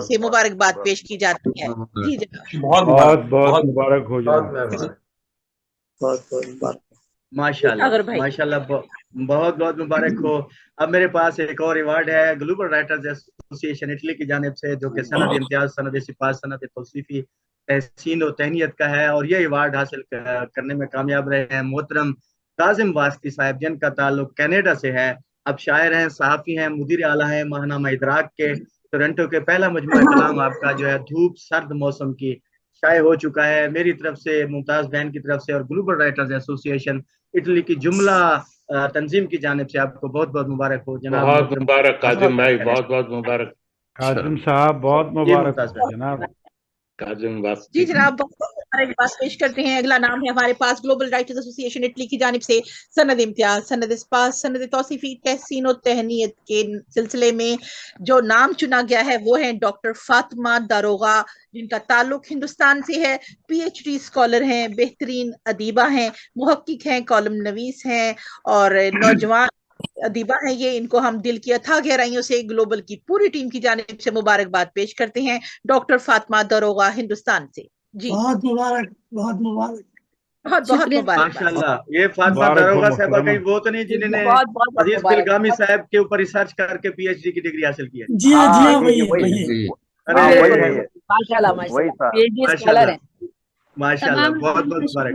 से मुबारकबाद पेश की जाती है। जी बहुत बहुत मुबारक हो जाए। माशाल्लाह माशाल्लाह, बहुत बहुत मुबारक हो। अब मेरे पास एक और अवार्ड है ग्लोबल राइटर्स एसोसिएशन इटली की जानिब से जो कि सनद इम्तियाज, सनद सिपाही, सनद तौसीफी तहसीन और तहनीत का है, और ये अवार्ड हासिल करने में कामयाब रहे हैं मोहतरम काजिम वास्ती साहब, जिनका ताल्लुक कनाडा से है। अब शायर हैं, सहाफ़ी हैं, मुदीर आला हैं माहनामा इदराक के। टोरंटो के पहला मजमूआ कलाम आपका जो है धूप सर्द मौसम की शाये हो चुका है। मेरी तरफ से, मुमताज बहन की तरफ से और ग्लोबल राइटर्स एसोसिएशन इटली की जुमला तंजीम की जानिब से आपको बहुत बहुत मुबारक हो जनाब। बहुत मुबारक काजिम भाई, बहुत बहुत मुबारक काजिम साहब, बहुत मुबारक जनाब। काजिम जी जनाब, बहुत मुबारकबाद पेश करते हैं। अगला नाम है हमारे पास ग्लोबल राइटर्स एसोसिएशन इटली की जानिब से सनद इम्तियाज, सनद स्पास, सनद तौसीफी तहसीन और तहनीत के सिलसिले में जो नाम चुना गया है वो है डॉक्टर फातिमा दारोगा, जिनका ताल्लुक हिंदुस्तान से है। PhD स्कॉलर हैं, बेहतरीन अदीबा हैं, मुहक्किक हैं, कॉलम नवीस हैं और नौजवान अदीबा हैं ये। इनको हम दिल की अथाह गहराइयों से ग्लोबल की पूरी टीम की जानिब से मुबारकबाद पेश करते हैं। डॉक्टर फातिमा दारोगा हिंदुस्तान से। जी बहुत मुबारक, बहुत मुबारक, बहुत बहुत मुबारक। माशाल्लाह, ये फातिमा दारोगा साहबा कहीं वो तो नहीं जिन्होंने अजीज बिलगामी साहब के ऊपर रिसर्च करके PhD की डिग्री हासिल की है? जी हाँ, जी हाँ, वही माशाल्लाह माशाल्लाह, बहुत बहुत मुबारक।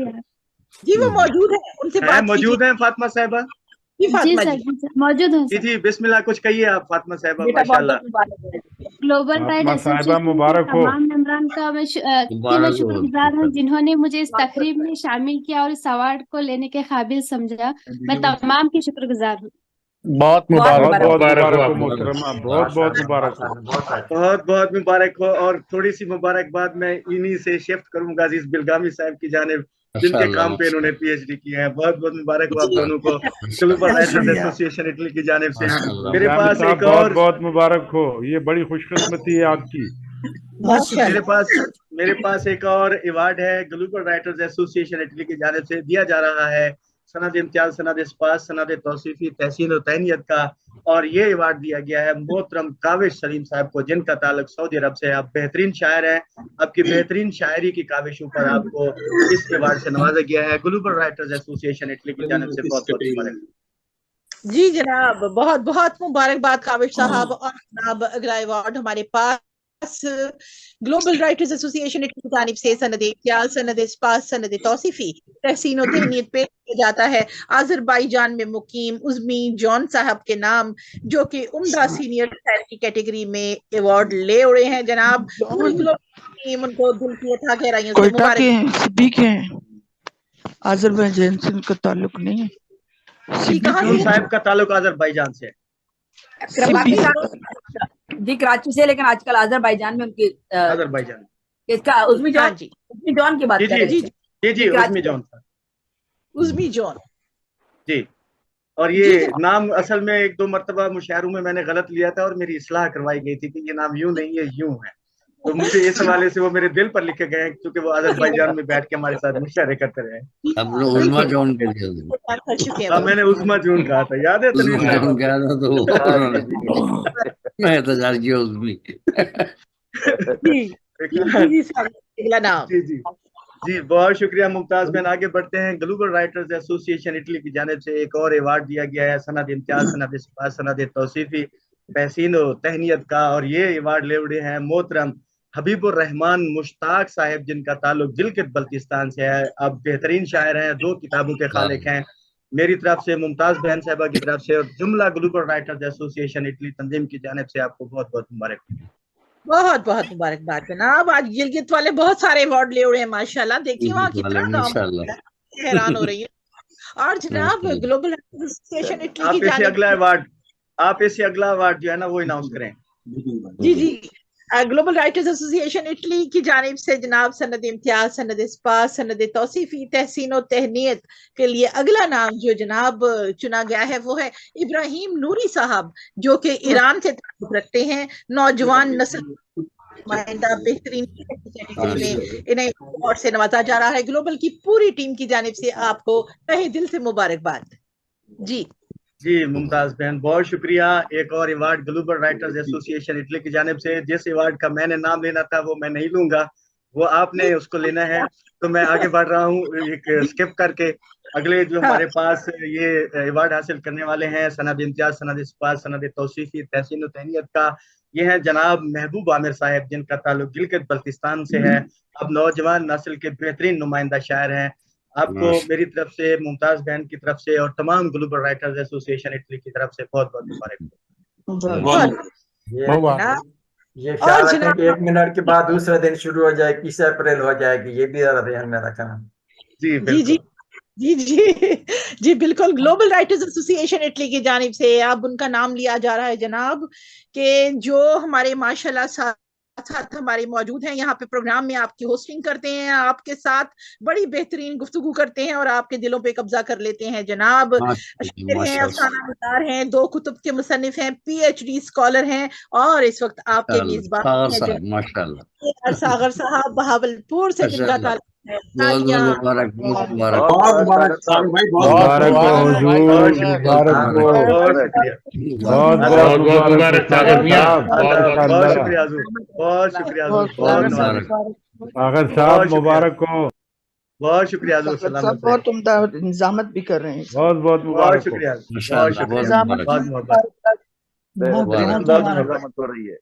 जी वो मौजूद है, उनसे बात मौजूद है फातिमा साहबा? जी सर, मौजूद है। जी बिस्मिल्लाह, कुछ कहिए आप फातिमा साहबा। माशाल्लाह, ग्लोबल राइट एसोसिएशन के तमाम मेंबरान का मैं शुक्रगुजार हूँ जिन्होंने मुझे इस तकरीब में शामिल किया और इस अवार्ड को लेने के काबिल समझा। मैं तमाम की शुक्रगुजार हूँ। बहुत मुबारक, बहुत मुबारक हो मोहतरमा, बहुत बहुत मुबारक हो, बहुत बहुत मुबारक हो। और थोड़ी सी मुबारकबाद मैं इन्हीं से शिफ्ट करूंगा अजीज बिलगामी साहब की जानिब, जिनके काम पे इन्होंने PhD किया है। बहुत बहुत मुबारक हो आप दोनों को ग्लोबल राइटर्स एसोसिएशन इटली की जानिब से। मेरे पास एक और बहुत मुबारक हो, ये बड़ी खुशकिस्मती है आपकी। میرے پاس ایک اور ایوارڈ ہے گلوبل رائٹرز ایسوسی ایشن اٹلی کی جانب سے دیا جا رہا ہے، سند امتیاز، سند اسپاس، سند توصیفی، تحسین و تہنیت کا، اور یہ ایوارڈ دیا گیا ہے محترم کاوش سلیم صاحب کو، جن کا تعلق سعودی عرب سے۔ آپ بہترین شاعر ہیں، آپ کی بہترین شاعری کی کاوشوں پر آپ کو اس ایوارڈ سے نوازا گیا ہے گلوبل رائٹرز ایسوسی ایشن اٹلی کی جانب سے۔ بہت بہت مبارک۔ جی جناب، بہت بہت مبارکباد کاوش صاحب۔ اور جناب اگلا ایوارڈ ہمارے پاس گلوبل رائٹرز ایسوسی ایشن کی جانب سے سند امتیاز، سند اسپاس، سند توصیفی، تحسین و تہنیت پیش کیا جاتا ہے آذربائیجان میں مقیم عزمی جون صاحب کے نام، جو کہ عمدہ سینئر شاعر کی کیٹیگری میں ایوارڈ لے اڑے ہیں۔ جناب ان کو دل کی اتھا گہرائیوں سے مبارک۔ آذربائیجان سے ان کا تعلق نہیں ہے؟ جون صاحب کا تعلق آذربائیجان سے جی کراچی سے، لیکن آج کل آذربائیجان میں ان کی آذربائیجان اس کا عزمی جون کی بات کر رہے ہیں۔ جی عزمی جون تھا، عزمی جون جی۔ اور یہ نام اصل میں ایک دو مرتبہ مشاعروں میں نے غلط لیا تھا اور میری اصلاح کروائی گئی تھی کہ یہ نام یوں نہیں، یہ یوں ہے، تو مجھے اس حوالے سے وہ میرے دل پر لکھے گئے ہیں، کیونکہ وہ آذربائیجان میں بیٹھ کے ہمارے ساتھ مشاعرے کرتے رہے۔ عظما جون کے لیے میں نے عظما جون کہا تھا، یاد ہے تنویر صاحب؟ جی بہت شکریہ ممتاز بہن۔ آگے بڑھتے ہیں، گلوبل رائٹرز ایسوسی ایشن اٹلی کی جانب سے ایک اور ایوارڈ دیا گیا ہے، سند امتیاز، سند اسپاس، سند توصیفی، تحسین و تہنیت کا، اور یہ ایوارڈ لے اڑے ہیں محترم حبیب الرحمان مشتاق صاحب، جن کا تعلق گلگت بلتستان سے ہے۔ آپ بہترین شاعر ہیں، 2 کتابوں کے خالق ہیں۔ میری طرف سے، ممتاز بہن صاحبہ کی طرف سے اور جملہ گلوبل رائٹرز ایسوسی ایشن اٹلی تنظیم کی جانب سے آپ کو بہت بہت مبارک۔ بہت بہت مبارکباد جناب۔ آج گلگت والے بہت سارے ایوارڈ لے اڑے ہیں ماشاءاللہ، دیکھیے وہاں کتنا نام، حیران ہو رہی ہے۔ اور جناب گلوبل ایسوسی ایشن اٹلی کی جانب آپ اسے اگلا ایوارڈ جو ہے نا وہ اناؤنس کریں۔ جی گلوبل رائٹرز ایسوسی ایشن اٹلی کی جانب سے جناب سند امتیاز، سند اسپاس، سند توصیفی، تحسین و تہنیت کے لیے اگلا نام جو جناب چنا گیا ہے وہ ہے ابراہیم نوری صاحب، جو کہ ایران سے تعلق رکھتے ہیں۔ نوجوان نسل نمائندہ بہترین کیٹیگری میں انہیں ایوارڈ سے نوازا جا رہا ہے۔ گلوبل کی پوری ٹیم کی جانب سے آپ کو تہہ دل سے مبارکباد۔ جی ممتاز بہن بہت شکریہ۔ ایک اور ایوارڈ گلوبل رائٹرز ایسوسی ایشن اٹلی کی جانب سے، جس ایوارڈ کا میں نے نام لینا تھا وہ میں نہیں لوں گا، وہ آپ نے اس کو لینا ہے، تو میں آگے بڑھ رہا ہوں ایک اسکپ کر کے۔ اگلے جو ہمارے پاس یہ ایوارڈ حاصل کرنے والے ہیں سند امتیاز، سند اسپاس، سند توصیفی، تحسین و تہنیت کا، یہ ہیں جناب محبوب عامر صاحب، جن کا تعلق گلگت بلتستان سے ہے۔ اب نوجوان نسل کے بہترین نمائندہ شاعر ہیں۔ آپ کو میری طرف سے، ممتاز بہن کی طرف سے اور تمام گلوبل رائٹرز ایسوسی ایشن اٹلی کی طرف سے بہت بہت مبارک۔ یہ خیال رکھیں کہ 1 منٹ کے بعد دوسرا دن شروع ہو جائے، 30 اپریل ہو جائے گی، یہ بھی ذرا دھیان میں رکھنا۔ جی بالکل، گلوبل رائٹرز ایسوسی ایشن اٹلی کی جانب سے اب ان کا نام لیا جا رہا ہے جناب، کہ جو ہمارے ماشاءاللہ ساتھ ہمارے موجود ہیں یہاں پہ پروگرام میں، آپ کی ہوسٹنگ کرتے ہیں، آپ کے ساتھ بڑی بہترین گفتگو کرتے ہیں اور آپ کے دلوں پہ قبضہ کر لیتے ہیں جناب۔ شاعر ہیں، افسانہ نگار ہیں، 2 کتب کے مصنف ہیں، PhD اسکالر ہیں، اور اس وقت آپ کے میزبان ہیں ساغر صاحب بہاولپور سے، جن کا تعلق مبارک ہو۔ بہت شکریہ، بہت عمدہ نظامت بھی کر رہے ہیں، بہت بہت بہت شکریہ، بہت بہت شکریہ، نظامت ہو رہی ہے۔